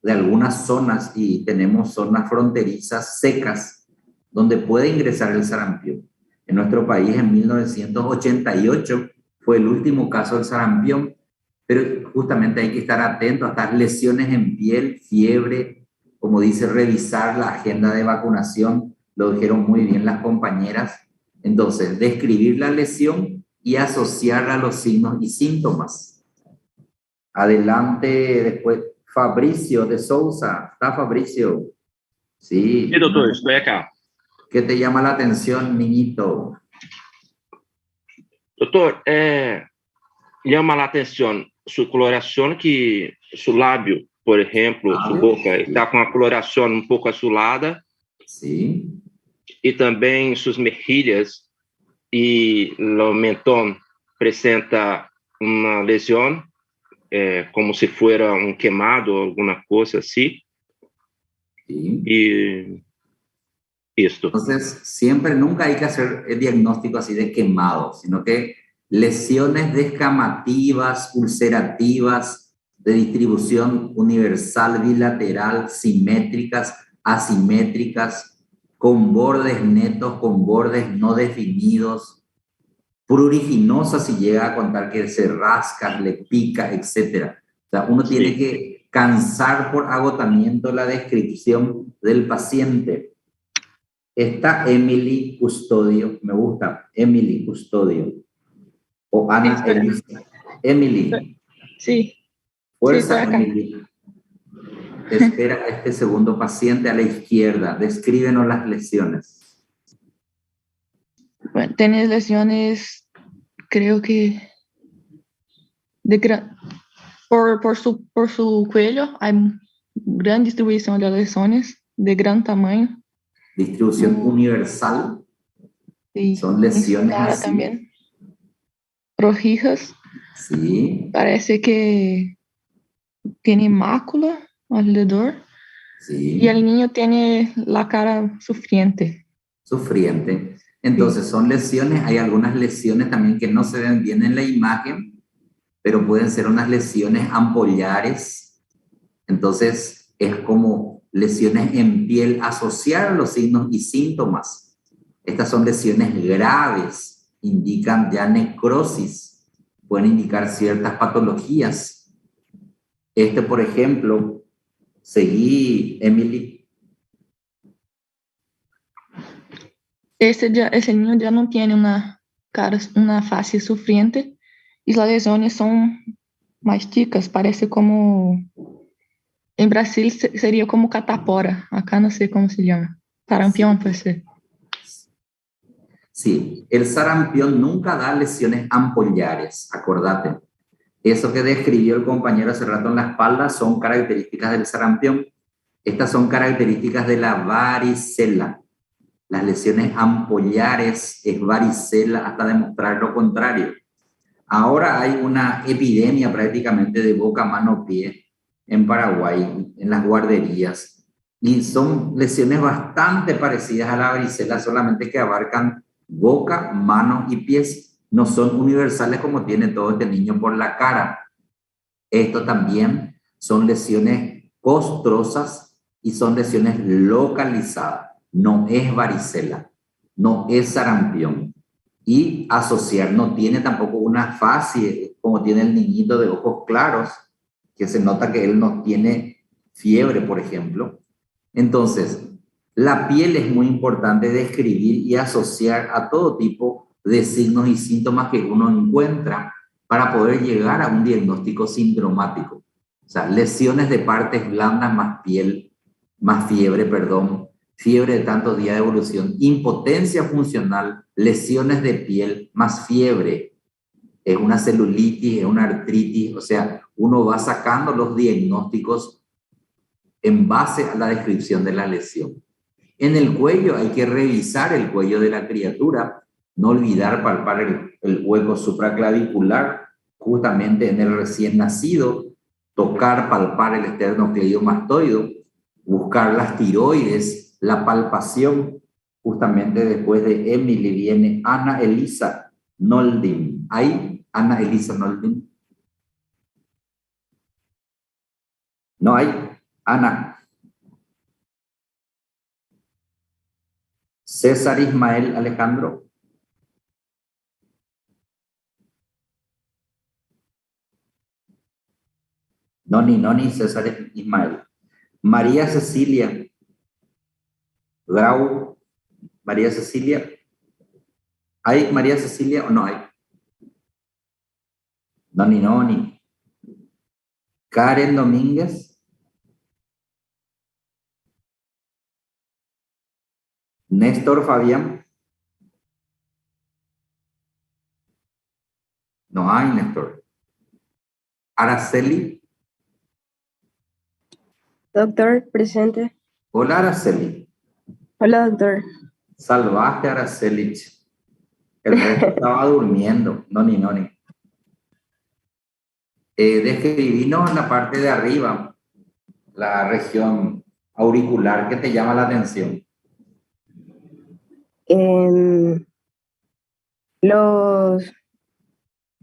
de algunas zonas, y tenemos zonas fronterizas secas donde puede ingresar el sarampión. En nuestro país, en 1988, fue el último caso del sarampión, pero justamente hay que estar atento a estas lesiones en piel, fiebre, como dice, revisar la agenda de vacunación, lo dijeron muy bien las compañeras. Entonces, describir la lesión y asociarla a los signos y síntomas. Adelante, después, Fabricio de Souza. ¿Está Fabricio? Sí. Sí, doctor, estoy acá. ¿Qué te llama la atención, niñito? Doutor, llama la atención su coloración, que su labio, por ejemplo, su boca, está con una coloración un poco azulada. Sí. Y también sus mejillas y el mentón presenta una lesión, como si fuera un quemado o alguna cosa así. Sí. Y esto. Entonces, siempre, nunca hay que hacer el diagnóstico así de quemado, sino que lesiones descamativas, ulcerativas, de distribución universal, bilateral, simétricas, asimétricas, con bordes netos, con bordes no definidos, pruriginosa si llega a contar que se rasca, le pica, etc. O sea, uno tiene que cansar por agotamiento la descripción del paciente. Está Emily Custodio, me gusta, Emily Custodio. O Ana Elisa. Emily. Sí. Fuerza, Sí, Emily. Espera este segundo paciente a la izquierda. Descríbenos las lesiones. Bueno, tienes lesiones, creo que por su cuello hay gran distribución de lesiones de gran tamaño. Distribución universal. Sí. Son lesiones así. También. Rojijas. Sí. Parece que tiene mácula alrededor. Sí. Y el niño tiene la cara sufriente. Sufriente. Entonces, son lesiones, hay algunas lesiones también que no se ven bien en la imagen, pero pueden ser unas lesiones ampollares. Entonces, es como lesiones en piel, asociar a los signos y síntomas. Estas son lesiones graves, indican ya necrosis, pueden indicar ciertas patologías. Por ejemplo, seguí, Emily. Ese niño ya no tiene una fase sufriente y las lesiones son más chicas, parece como, en Brasil sería como catapora, acá no sé cómo se llama, sarampión puede ser. Sí, el sarampión nunca da lesiones ampollares, acordate. Eso que describió el compañero hace rato en la espalda son características del sarampión. Estas son características de la varicela. Las lesiones ampollares es varicela hasta demostrar lo contrario. Ahora hay una epidemia prácticamente de boca, mano, pie en Paraguay, en las guarderías. Y son lesiones bastante parecidas a la varicela, solamente que abarcan boca, manos y pies. No son universales como tiene todo este niño por la cara. Esto también son lesiones costrosas y son lesiones localizadas. No es varicela, no es sarampión. Y asociar, no tiene tampoco una fase como tiene el niñito de ojos claros, que se nota que él no tiene fiebre, por ejemplo. Entonces, la piel es muy importante describir y asociar a todo tipo de signos y síntomas que uno encuentra para poder llegar a un diagnóstico sindromático. O sea, lesiones de partes blandas más piel, más fiebre, perdón, fiebre de tantos días de evolución, impotencia funcional, lesiones de piel más fiebre, es una celulitis, es una artritis, o sea, uno va sacando los diagnósticos en base a la descripción de la lesión. En el cuello hay que revisar el cuello de la criatura, no olvidar palpar el hueco supraclavicular, justamente en el recién nacido, tocar, palpar el esternocleidomastoideo, buscar las tiroides, la palpación. Justamente después de Emily viene Ana Elisa Noldin. ¿Hay Ana Elisa Noldin? No hay. Ana. César Ismael Alejandro. Noni, César Ismael. María Cecilia Grau. María Cecilia. ¿Hay María Cecilia o no hay? Noni. Karen Domínguez. Néstor Fabián. No hay, Néstor. Araceli. Doctor, presente. Hola, Araceli. Hola, doctor. Salvaste, Araceli. El resto estaba durmiendo. Noni. Describinos en la parte de arriba, la región auricular que te llama la atención.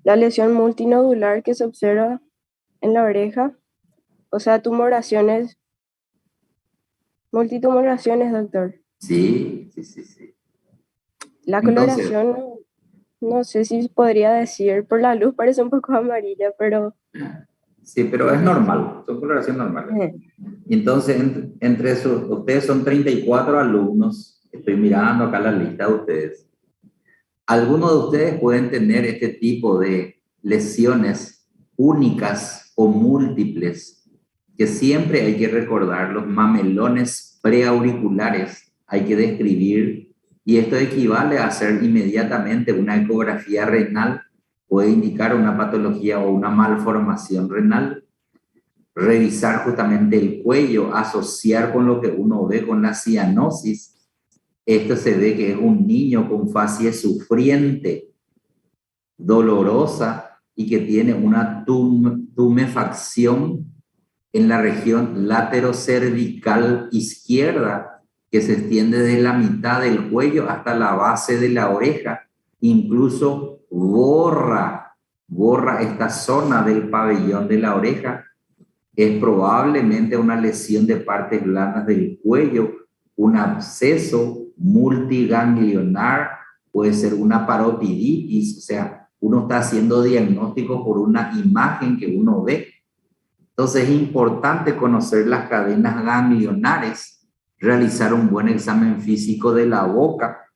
La lesión multinodular que se observa en la oreja, o sea, multitumoraciones, doctor. Sí. La Entonces, coloración, no sé si podría decir, por la luz parece un poco amarilla, pero... Sí, pero es normal, son coloraciones normales. Y entonces, ustedes son 34 alumnos, estoy mirando acá la lista de ustedes. Algunos de ustedes pueden tener este tipo de lesiones únicas o múltiples, que siempre hay que recordar, los mamelones preauriculares, hay que describir, y esto equivale a hacer inmediatamente una ecografía renal, puede indicar una patología o una malformación renal. Revisar justamente el cuello, asociar con lo que uno ve con la cianosis. Esto se ve que es un niño con facie sufriente, dolorosa y que tiene una tumefacción en la región laterocervical izquierda que se extiende desde la mitad del cuello hasta la base de la oreja, incluso borra esta zona del pabellón de la oreja. Es probablemente una lesión de partes blandas del cuello, un absceso multiganglionar, puede ser una parotiditis, o sea, uno está haciendo diagnóstico por una imagen que uno ve. Entonces es importante conocer las cadenas ganglionares, realizar un buen examen físico de la boca,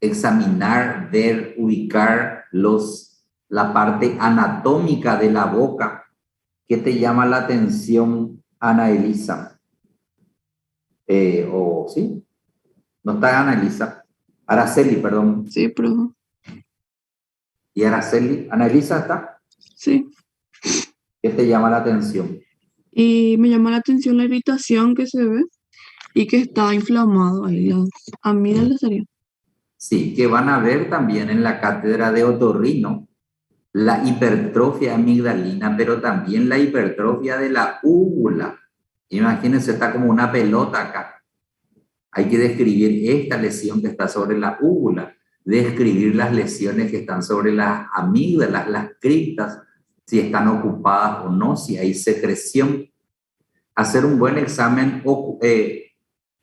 examinar, ver, ubicar la parte anatómica de la boca. ¿Qué te llama la atención, Ana Elisa? ¿Sí? No está Ana Elisa. Araceli, perdón. Sí, perdón. ¿Y Araceli? ¿Ana Elisa está? Sí. ¿Qué te llama la atención? Y me llama la atención la irritación que se ve y que está inflamado ahí las amígdalas sería. Sí, que van a ver también en la cátedra de otorrino la hipertrofia amigdalina, pero también la hipertrofia de la úvula. Imagínense, está como una pelota acá. Hay que describir esta lesión que está sobre la úvula, describir las lesiones que están sobre las amígdalas, las criptas, si están ocupadas o no, si hay secreción. hacer un buen examen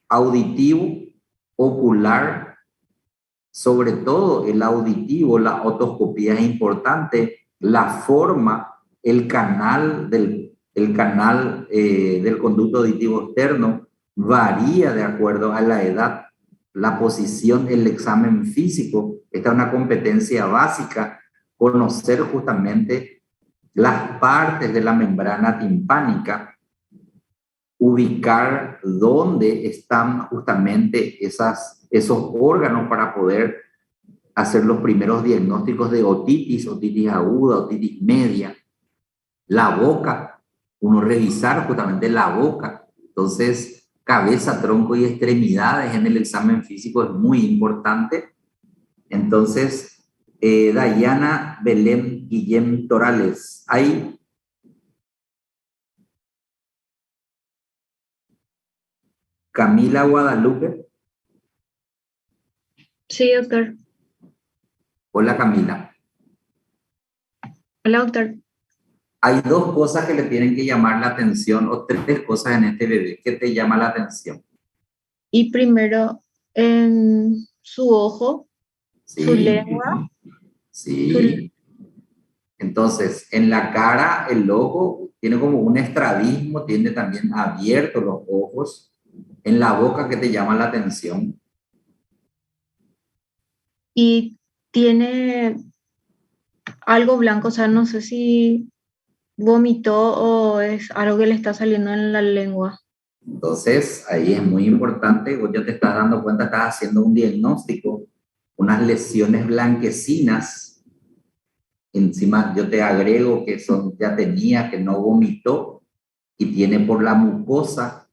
auditivo, ocular, sobre todo el auditivo, la otoscopía es importante, la forma, el canal del conducto auditivo externo varía de acuerdo a la edad, la posición, el examen físico. Esta es una competencia básica, conocer justamente las partes de la membrana timpánica, ubicar dónde están justamente esos órganos para poder hacer los primeros diagnósticos de otitis, otitis aguda, otitis media, la boca, uno revisar justamente la boca. Entonces, cabeza, tronco y extremidades en el examen físico es muy importante. Entonces, Dayana Belén Guillem Torales, ¿hay? Camila Guadalupe. Sí, doctor. Hola, Camila. Hola, doctor. Hay dos cosas que le tienen que llamar la atención, o tres cosas en este bebé. ¿Qué te llama la atención? Y primero, en su ojo, Sí, su lengua, sí. Entonces, en la cara, el ojo tiene como un estrabismo, tiene también abiertos los ojos. En la boca, ¿qué te llama la atención? y tiene algo blanco, o sea, no sé si vomitó o es algo que le está saliendo en la lengua. Entonces, ahí es muy importante, vos ya te estás dando cuenta, estás haciendo un diagnóstico, unas lesiones blanquecinas. Encima yo te agrego que ya tenía, que no vomitó, y tiene por la mucosa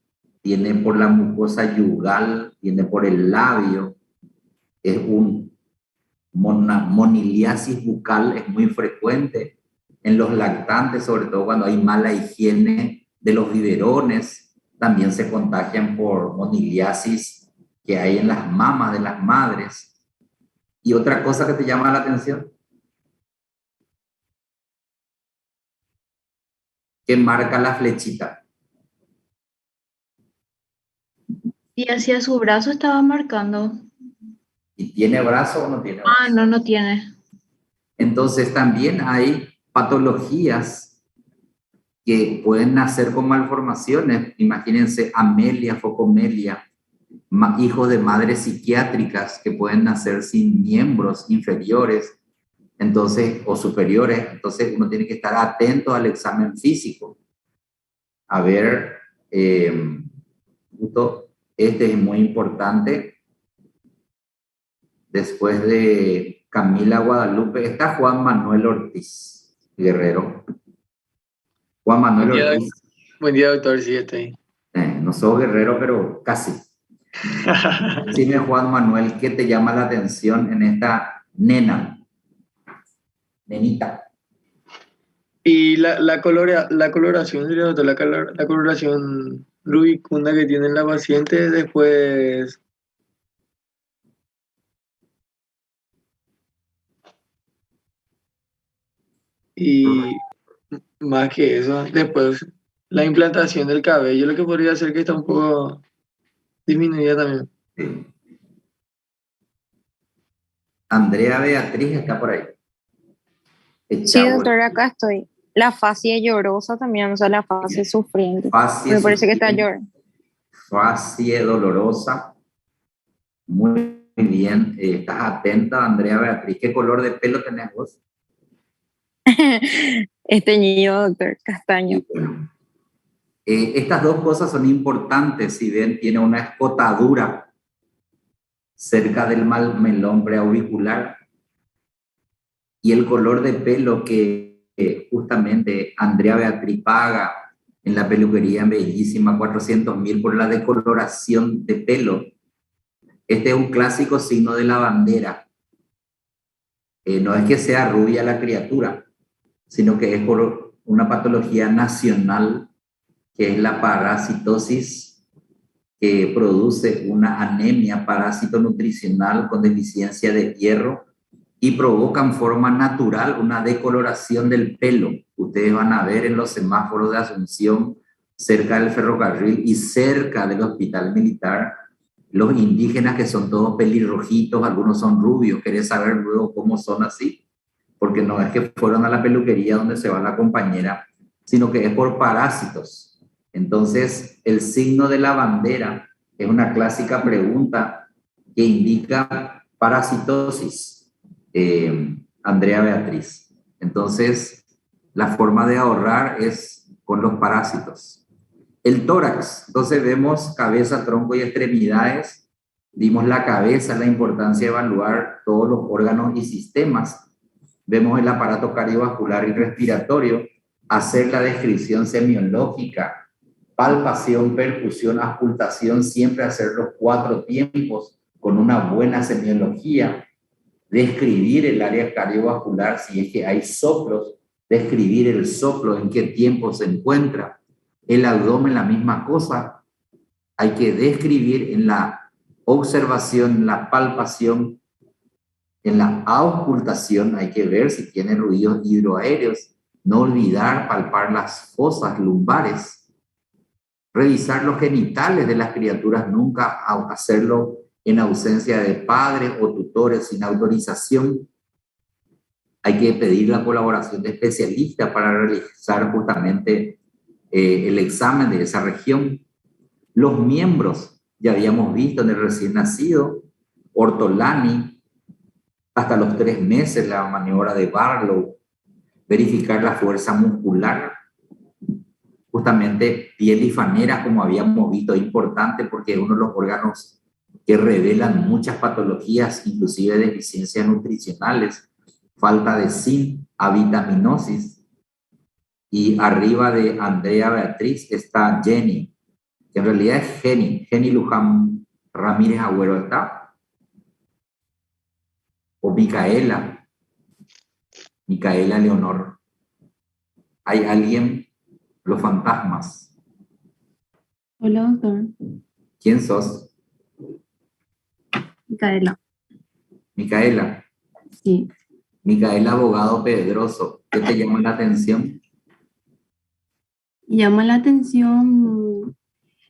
yugal, tiene por el labio, es un moniliasis bucal, es muy frecuente en los lactantes, sobre todo cuando hay mala higiene de los biberones. También se contagian por moniliasis que hay en las mamas de las madres. ¿Y otra cosa que te llama la atención? ¿Qué marca la flechita? Y hacia su brazo estaba marcando. ¿Y tiene brazo o no tiene brazo? Ah, no, no tiene. Entonces también hay patologías que pueden nacer con malformaciones. Imagínense amelia, focomelia, hijos de madres psiquiátricas que pueden nacer sin miembros inferiores, entonces, o superiores. Entonces uno tiene que estar atento al examen físico. A ver, este es muy importante. Después de Camila Guadalupe, está Juan Manuel Ortiz Guerrero. Juan Manuel Ortiz. Buen día, doctor, sí, estoy. No soy guerrero, pero casi. Dime, Juan Manuel, ¿qué te llama la atención en esta nenita? Y la coloración, sería, doctor, la coloración rubicunda que tiene la paciente después. Y más que eso, después la implantación del cabello, lo que podría ser que está un poco disminuida también. Sí. Andrea Beatriz está por ahí. Sí, doctor, acá estoy. La fascia llorosa también, o sea, la fascia sufriente. Me parece que está llorando. Fascia dolorosa. Muy bien. Estás atenta, Andrea Beatriz. ¿Qué color de pelo tenés vos? Es teñido, doctor, castaño. Bueno, estas dos cosas son importantes. Si ven, tiene una escotadura cerca del melón preauricular, y el color de pelo que justamente Andrea Beatriz paga en la peluquería en Bellísima 400.000 por la decoloración de pelo. Este es un clásico signo de la bandera. No es que sea rubia la criatura, sino que es por una patología nacional, que es la parasitosis, que produce una anemia parásito nutricional con deficiencia de hierro y provoca en forma natural una decoloración del pelo. Ustedes van a ver en los semáforos de Asunción cerca del ferrocarril y cerca del hospital militar. Los indígenas que son todos pelirrojitos, algunos son rubios, ¿querés saber luego cómo son así? Porque no es que fueron a la peluquería donde se va la compañera, sino que es por parásitos. Entonces, el signo de la bandera es una clásica pregunta que indica parasitosis, Andrea Beatriz. Entonces, la forma de ahorrar es con los parásitos. El tórax, entonces vemos cabeza, tronco y extremidades. Vimos la cabeza, la importancia de evaluar todos los órganos y sistemas. Vemos el aparato cardiovascular y respiratorio, hacer la descripción semiológica, palpación, percusión, auscultación, siempre hacer los 4 tiempos con una buena semiología, describir el área cardiovascular si es que hay soplos, describir el soplo, en qué tiempo se encuentra. El abdomen, la misma cosa, hay que describir en la observación, en la palpación, en la auscultación, hay que ver si tiene ruidos hidroaéreos, no olvidar palpar las fosas lumbares, revisar los genitales de las criaturas, nunca hacerlo en ausencia de padres o tutores sin autorización. Hay que pedir la colaboración de especialistas para realizar justamente el examen de esa región. Los miembros, ya habíamos visto en el recién nacido, ortolani, hasta los 3 meses la maniobra de Barlow, verificar la fuerza muscular, justamente piel y fanera, como habíamos visto, es importante porque es uno de los órganos que revelan muchas patologías, inclusive deficiencias nutricionales, falta de zinc, avitaminosis. Y arriba de Andrea Beatriz está Jenny, que en realidad es Jenny Luján Ramírez Agüero, ¿está? O Micaela Leonor. ¿Hay alguien? Los fantasmas. Hola, doctor. ¿Quién sos? Micaela. Micaela. Sí. Micaela Abogado Pedroso. ¿Qué te llama la atención? Llama la atención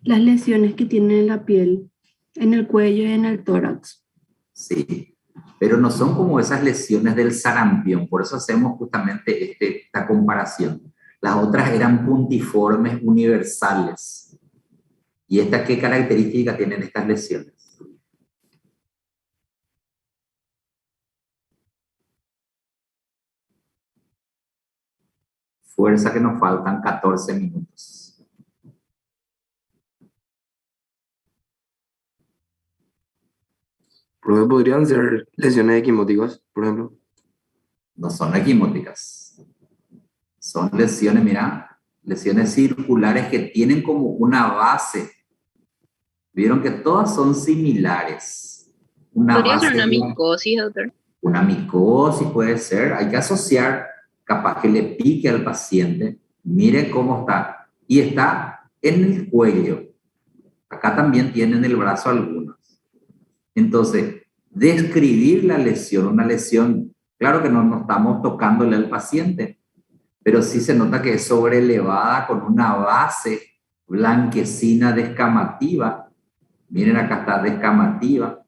las lesiones que tiene en la piel, en el cuello y en el tórax. Sí, pero no son como esas lesiones del sarampión, por eso hacemos justamente esta comparación. Las otras eran puntiformes universales. ¿Y estas qué características tienen estas lesiones? Fuerza, que nos faltan 14 minutos. ¿Podrían ser lesiones equimóticas, por ejemplo? No son equimóticas. Son lesiones, mira, lesiones circulares que tienen como una base. Vieron que todas son similares. ¿Podría ser una micosis, doctor? Una micosis puede ser. Hay que asociar, capaz que le pique al paciente. Mire cómo está. Y está en el cuello. Acá también tienen el brazo algunos. Entonces, describir la lesión, una lesión, claro que no estamos tocándole al paciente, pero sí se nota que es sobrelevada con una base blanquecina descamativa. Miren, acá está descamativa.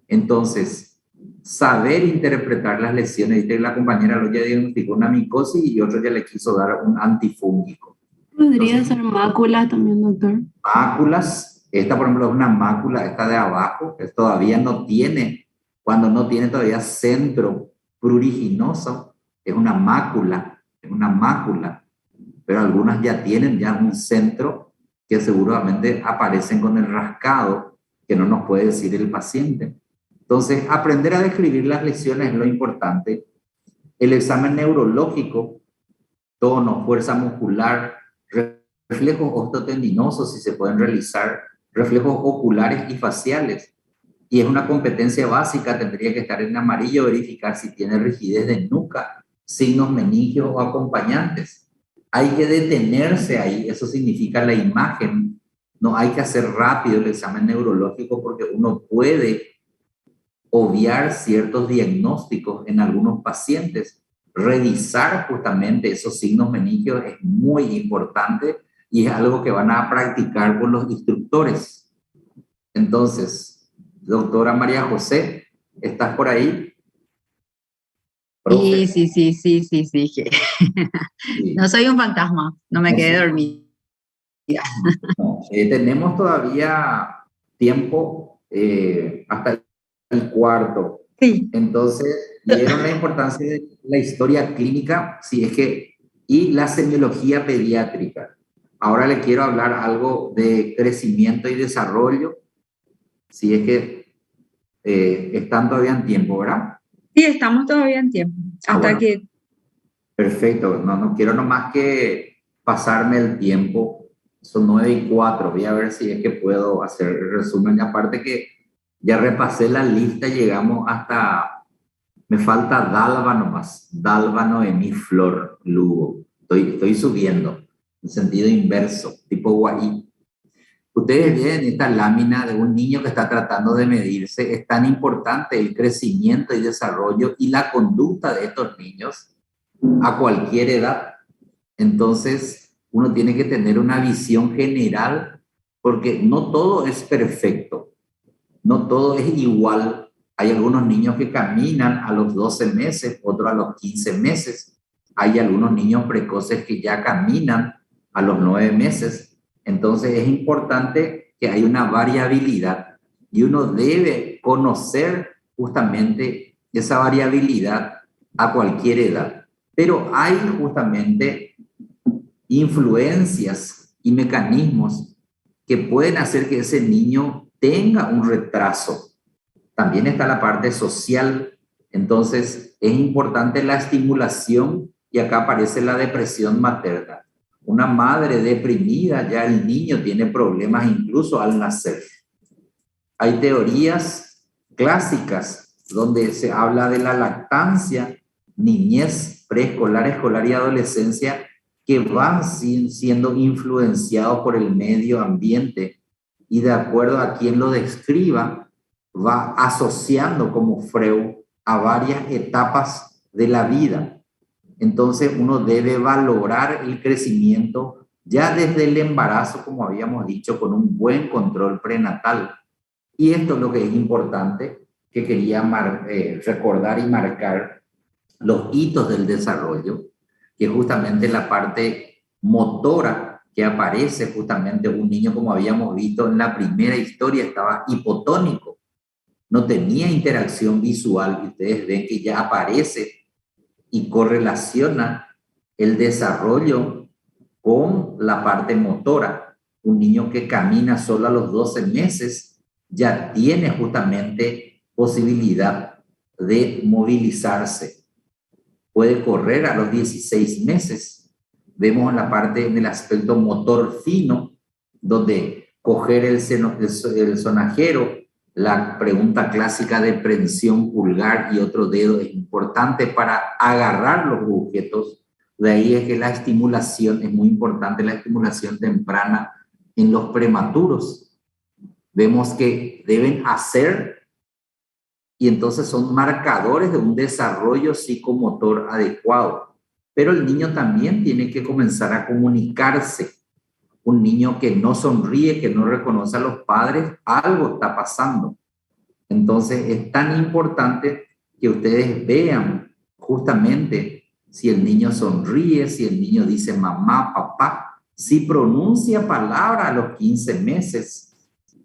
Entonces, saber interpretar las lesiones. Viste que la compañera lo ya diagnosticó una micosis y otro ya le quiso dar un antifúngico. ¿Podría ser mácula también, doctor? Máculas. Esta, por ejemplo, es una mácula, esta de abajo, que todavía no tiene, cuando no tiene todavía centro pruriginoso, es una mácula, pero algunas ya tienen ya un centro que seguramente aparecen con el rascado, que no nos puede decir el paciente. Entonces, aprender a describir las lesiones es lo importante. El examen neurológico, tono, fuerza muscular, reflejos osteotendinosos, si se pueden realizar, reflejos oculares y faciales. Y es una competencia básica, tendría que estar en amarillo, verificar si tiene rigidez de nuca, signos meningios o acompañantes. Hay que detenerse ahí, eso significa la imagen. No hay que hacer rápido el examen neurológico porque uno puede obviar ciertos diagnósticos en algunos pacientes. Revisar justamente esos signos meningios es muy importante y es algo que van a practicar con los instructores. Entonces, doctora María José, ¿estás por ahí? Sí. No soy un fantasma, no me quedé dormida. No, tenemos todavía tiempo hasta el cuarto. Sí. Entonces, vieron la importancia de la historia clínica, sí, es que, y la semiología pediátrica. Ahora le quiero hablar algo de crecimiento y desarrollo, si es que están todavía en tiempo, ¿verdad? Sí, estamos todavía en tiempo. Hasta bueno. que... Perfecto, no quiero nomás que pasarme el tiempo. Son 9:04, voy a ver si es que puedo hacer el resumen. Y aparte que ya repasé la lista, llegamos hasta... Me falta Dalva nomás, Dalva, Noemí, Flor, Lugo. Estoy subiendo, en sentido inverso, tipo Guaí. Ustedes ven esta lámina de un niño que está tratando de medirse. Es tan importante el crecimiento y desarrollo y la conducta de estos niños a cualquier edad. Entonces, uno tiene que tener una visión general, porque no todo es perfecto, no todo es igual. Hay algunos niños que caminan a los 12 meses, otros a los 15 meses. Hay algunos niños precoces que ya caminan a los 9 meses. Entonces, es importante que hay una variabilidad y uno debe conocer justamente esa variabilidad a cualquier edad. Pero hay justamente influencias y mecanismos que pueden hacer que ese niño tenga un retraso. También está la parte social. Entonces, es importante la estimulación y acá aparece la depresión materna. Una madre deprimida, ya el niño tiene problemas incluso al nacer. Hay teorías clásicas donde se habla de la lactancia, niñez, preescolar, escolar y adolescencia, que van siendo influenciados por el medio ambiente y de acuerdo a quien lo describa, va asociando como Freud a varias etapas de la vida. Entonces uno debe valorar el crecimiento ya desde el embarazo, como habíamos dicho, con un buen control prenatal. Y esto es lo que es importante, que quería recordar y marcar los hitos del desarrollo, que es justamente la parte motora que aparece justamente un niño, como habíamos visto en la primera historia, estaba hipotónico, no tenía interacción visual, y ustedes ven que ya aparece y correlaciona el desarrollo con la parte motora. Un niño que camina solo a los 12 meses ya tiene justamente posibilidad de movilizarse. Puede correr a los 16 meses. Vemos en la parte, en el aspecto motor fino, donde coger el sonajero, la pregunta clásica de prensión pulgar y otro dedo es importante para agarrar los objetos. De ahí es que la estimulación es muy importante, la estimulación temprana en los prematuros. Vemos que deben hacer y entonces son marcadores de un desarrollo psicomotor adecuado. Pero el niño también tiene que comenzar a comunicarse. Un niño que no sonríe, que no reconoce a los padres, algo está pasando. Entonces es tan importante que ustedes vean justamente si el niño sonríe, si el niño dice mamá, papá, si pronuncia palabra a los 15 meses,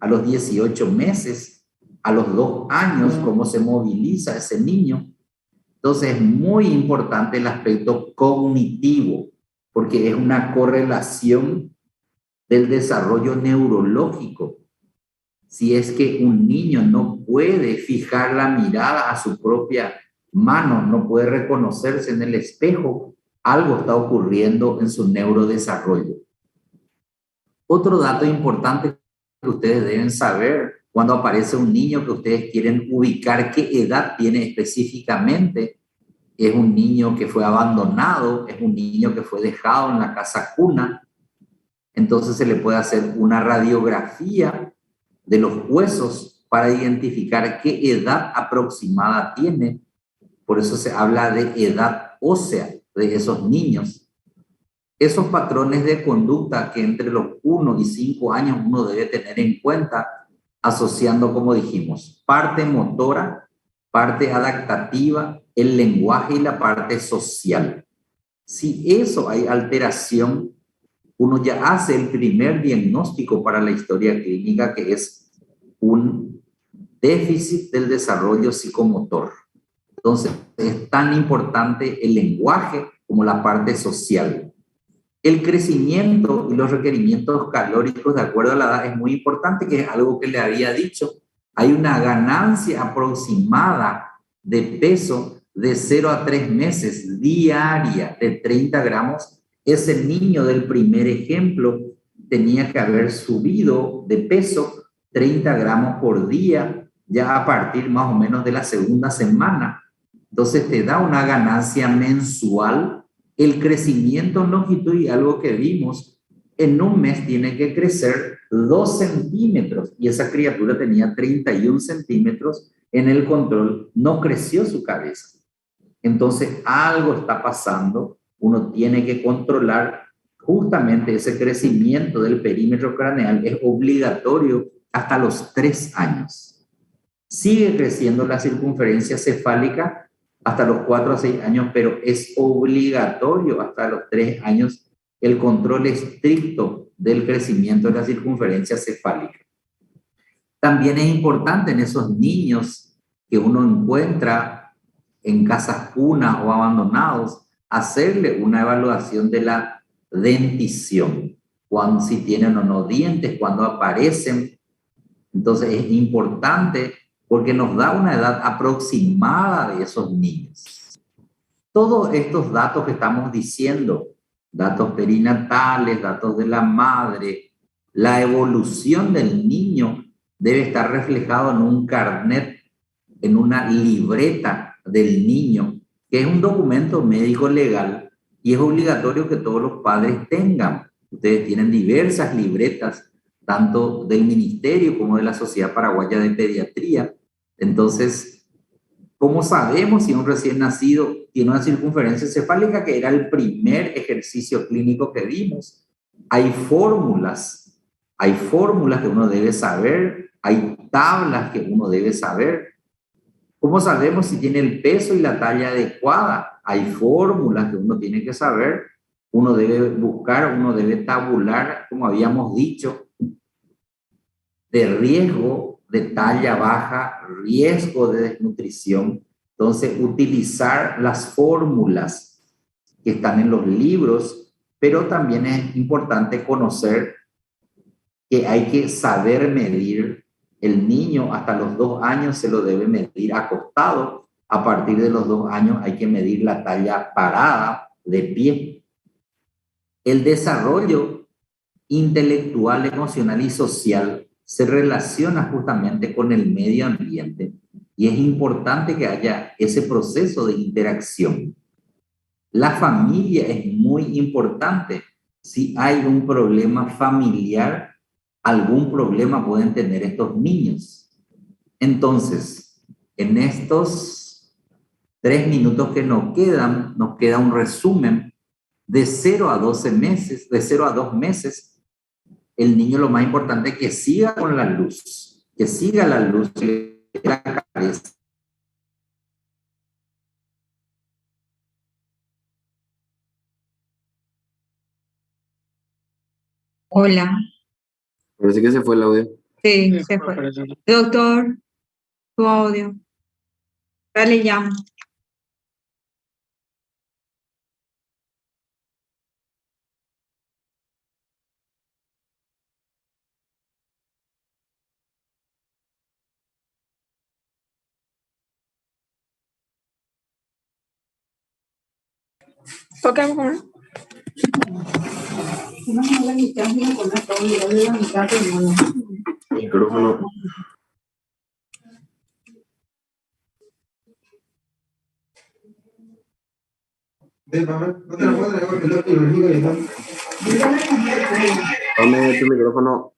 a los 18 meses, a los 2 años, cómo se moviliza ese niño. Entonces es muy importante el aspecto cognitivo, porque es una correlación del desarrollo neurológico. Si es que un niño no puede fijar la mirada a su propia mano, no puede reconocerse en el espejo, algo está ocurriendo en su neurodesarrollo. Otro dato importante que ustedes deben saber cuando aparece un niño que ustedes quieren ubicar qué edad tiene específicamente, es un niño que fue abandonado, es un niño que fue dejado en la casa cuna. Entonces se le puede hacer una radiografía de los huesos para identificar qué edad aproximada tiene. Por eso se habla de edad ósea de esos niños. esos patrones de conducta que entre los 1 y 5 años uno debe tener en cuenta, asociando, como dijimos, parte motora, parte adaptativa, el lenguaje y la parte social. Si eso hay alteración, uno ya hace el primer diagnóstico para la historia clínica, que es un déficit del desarrollo psicomotor. Entonces, es tan importante el lenguaje como la parte social. El crecimiento y los requerimientos calóricos de acuerdo a la edad es muy importante, que es algo que le había dicho. Hay una ganancia aproximada de peso de 0 a 3 meses diaria de 30 gramos. Ese niño del primer ejemplo tenía que haber subido de peso 30 gramos por día ya a partir más o menos de la segunda semana. Entonces te da una ganancia mensual. El crecimiento en longitud, y algo que vimos, en un mes tiene que crecer 2 centímetros y esa criatura tenía 31 centímetros en el control, no creció su cabeza. Entonces algo está pasando, uno tiene que controlar justamente ese crecimiento del perímetro craneal, es obligatorio hasta los 3 años. Sigue creciendo la circunferencia cefálica hasta los 4 a 6 años, pero es obligatorio hasta los 3 años el control estricto del crecimiento de la circunferencia cefálica. También es importante en esos niños que uno encuentra en casas cuna o abandonados, hacerle una evaluación de la dentición, cuando, si tienen o no dientes, cuando aparecen. Entonces es importante porque nos da una edad aproximada de esos niños. Todos estos datos que estamos diciendo, datos perinatales, datos de la madre, la evolución del niño debe estar reflejado en un carnet, en una libreta del niño, que es un documento médico legal y es obligatorio que todos los padres tengan. Ustedes tienen diversas libretas, tanto del Ministerio como de la Sociedad Paraguaya de Pediatría. Entonces, ¿cómo sabemos si un recién nacido tiene una circunferencia cefálica, que era el primer ejercicio clínico que vimos? Hay fórmulas que uno debe saber, hay tablas que uno debe saber. ¿Cómo sabemos si tiene el peso y la talla adecuada? Hay fórmulas que uno tiene que saber, uno debe buscar, uno debe tabular, como habíamos dicho, de riesgo de talla baja, riesgo de desnutrición. Entonces, utilizar las fórmulas que están en los libros, pero también es importante conocer que hay que saber medir. El niño hasta los 2 años se lo debe medir acostado. A partir de los 2 años hay que medir la talla parada, de pie. El desarrollo intelectual, emocional y social se relaciona justamente con el medio ambiente y es importante que haya ese proceso de interacción. La familia es muy importante. Si hay un problema familiar, algún problema pueden tener estos niños. Entonces, en estos 3 minutos que nos queda un resumen de 0 a 12 meses, de 0 a 2 meses. El niño, lo más importante es que siga con la luz, que siga la luz de la cabeza. Hola. Parece que se fue el audio. Sí, se fue. Doctor, tu audio. Dale, llamo. Ok, mejor. Micrófono. Dame tu micrófono.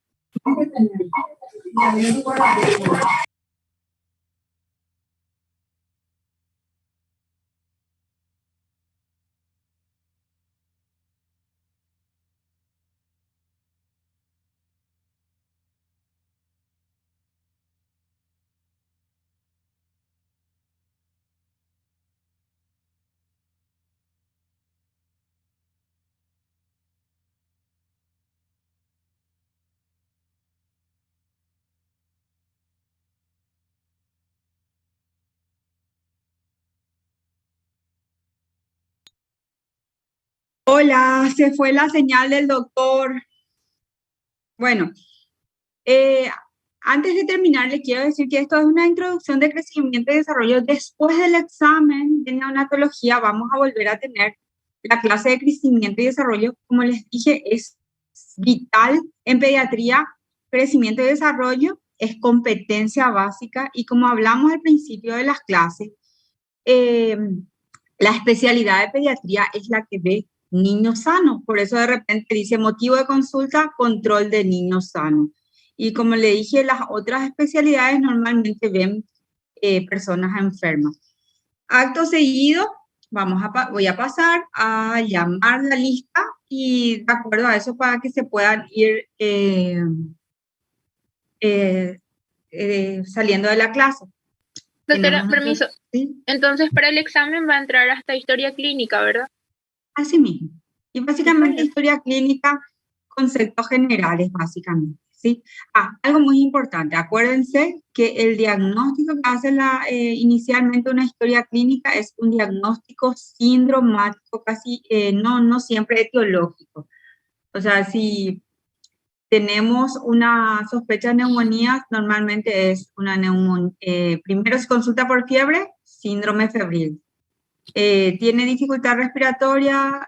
Hola, se fue la señal del doctor. Bueno, antes de terminar, le quiero decir que esto es una introducción de crecimiento y desarrollo. Después del examen de neonatología vamos a volver a tener la clase de crecimiento y desarrollo. Como les dije, es vital en pediatría. Crecimiento y desarrollo es competencia básica y como hablamos al principio de las clases, la especialidad de pediatría es la que ve niños sanos. Por eso de repente dice motivo de consulta, control de niños sanos. Y como le dije, las otras especialidades normalmente ven personas enfermas. Acto seguido, voy a pasar a llamar la lista y de acuerdo a eso para que se puedan ir saliendo de la clase. Doctora, permiso. ¿Sí? Entonces, para el examen va a entrar hasta historia clínica, ¿verdad? Así mismo. Y básicamente historia clínica, conceptos generales, básicamente. ¿Sí? Algo muy importante, acuérdense que el diagnóstico que hace inicialmente una historia clínica es un diagnóstico sindromático, casi no siempre etiológico. O sea, si tenemos una sospecha de neumonía, normalmente es una neumonía. Primero se consulta por fiebre, síndrome febril. Tiene dificultad respiratoria,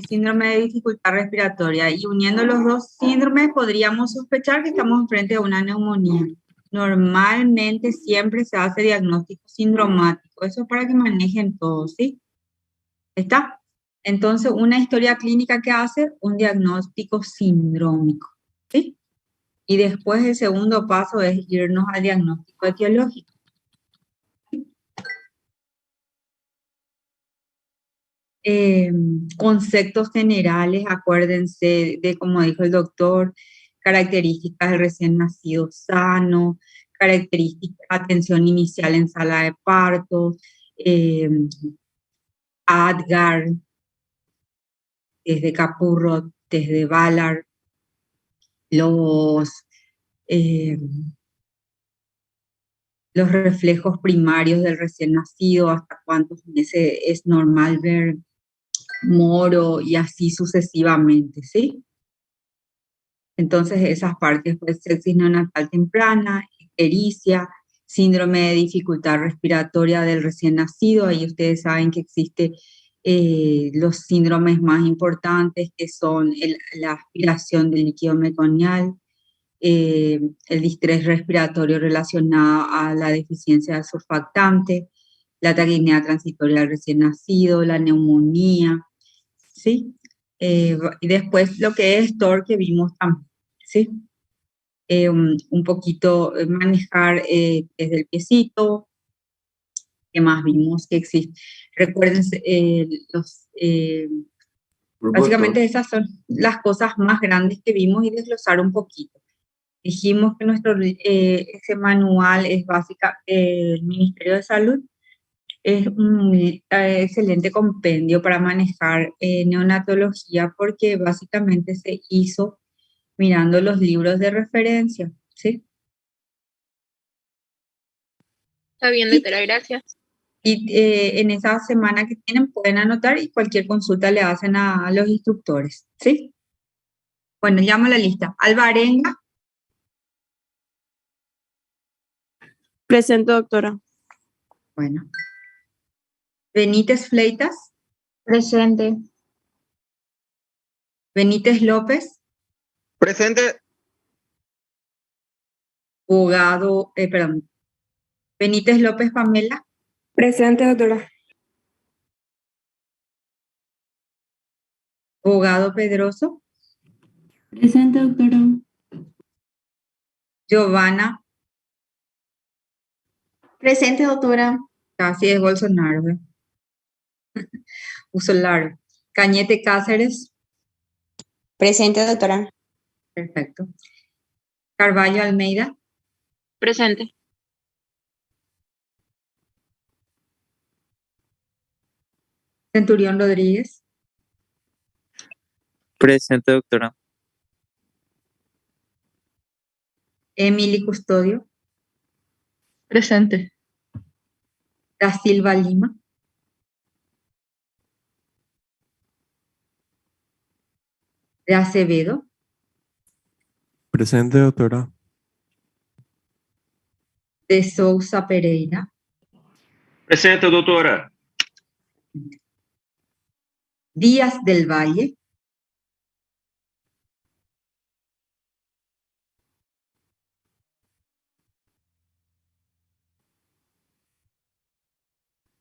síndrome de dificultad respiratoria. Y uniendo los dos síndromes podríamos sospechar que estamos frente a una neumonía. Normalmente siempre se hace diagnóstico sindromático. Eso para que manejen todo, ¿sí? ¿Está? Entonces, una historia clínica que hace un diagnóstico sindrómico, ¿sí? Y después el segundo paso es irnos al diagnóstico etiológico. Conceptos generales, acuérdense de, como dijo el doctor, características del recién nacido sano, características, atención inicial en sala de parto, ADGAR, desde Capurro, desde Ballard, los reflejos primarios del recién nacido, hasta cuántos meses es normal ver moro y así sucesivamente, ¿sí? Entonces esas partes, pues sepsis neonatal temprana, ictericia, síndrome de dificultad respiratoria del recién nacido, ahí ustedes saben que existe los síndromes más importantes que son la aspiración del líquido meconial, el distrés respiratorio relacionado a la deficiencia de surfactante, la taquipnea transitoria del recién nacido, la neumonía, ¿sí? Y después lo que es TOR que vimos también, ¿sí? Un poquito manejar desde el piecito, ¿qué más vimos que existe? Recuérdense, básicamente esas son las cosas más grandes que vimos y desglosar un poquito. Dijimos que ese manual es básica, el Ministerio de Salud es un excelente compendio para manejar neonatología porque básicamente se hizo mirando los libros de referencia, ¿sí? Está bien, doctora, gracias. Y en esa semana que tienen pueden anotar y cualquier consulta le hacen a los instructores, ¿sí? Bueno, llamo a la lista. Alvarenga. Presente, doctora. Bueno. Benítez Fleitas. Presente. Benítez López. Presente. Perdón. Benítez López Pamela. Presente, doctora. Abogado Pedroso. Presente, doctora. Giovanna. Presente, doctora. Casi es Bolsonaro. Usolar. Cañete Cáceres. Presente, doctora. Perfecto. Carvalho Almeida. Presente. Centurión Rodríguez. Presente, doctora. Emily Custodio. Presente. Da Silva Lima. de Acevedo, Presente, doctora. de Sousa Pereira, Presente, doutora. Díaz del Valle,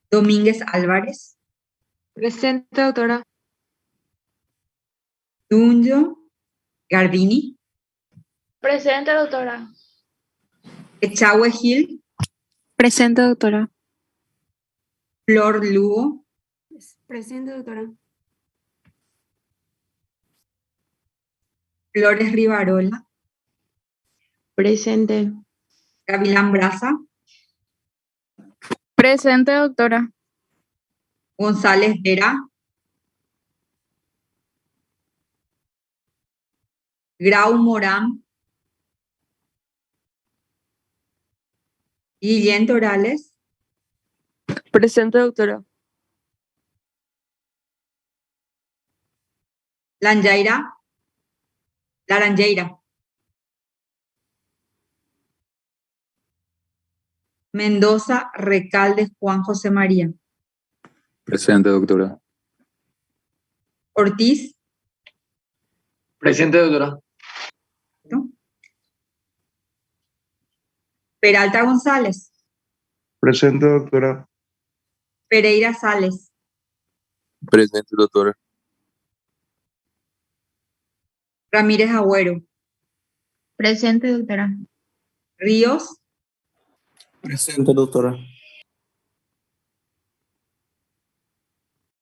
Domínguez Álvarez, Presente, doctora. Dunjo Garbini, Presente, doctora. Echagüe Gil, Presente, doctora. Flor Lugo, Presente, doctora. Flores Rivarola, Presente. Gavilán Braza, Presente, doctora. González Vera, Grau Morán, Guillén Torales, Presente, doctora. Laranjeira, Mendoza Recalde Juan José María, Presente, doctora. Ortiz, Presente, doctora. Peralta González, Presente, doctora. Pereira Sales, Presente, doctora. Ramírez Agüero, Presente, doctora. Ríos, Presente, doctora.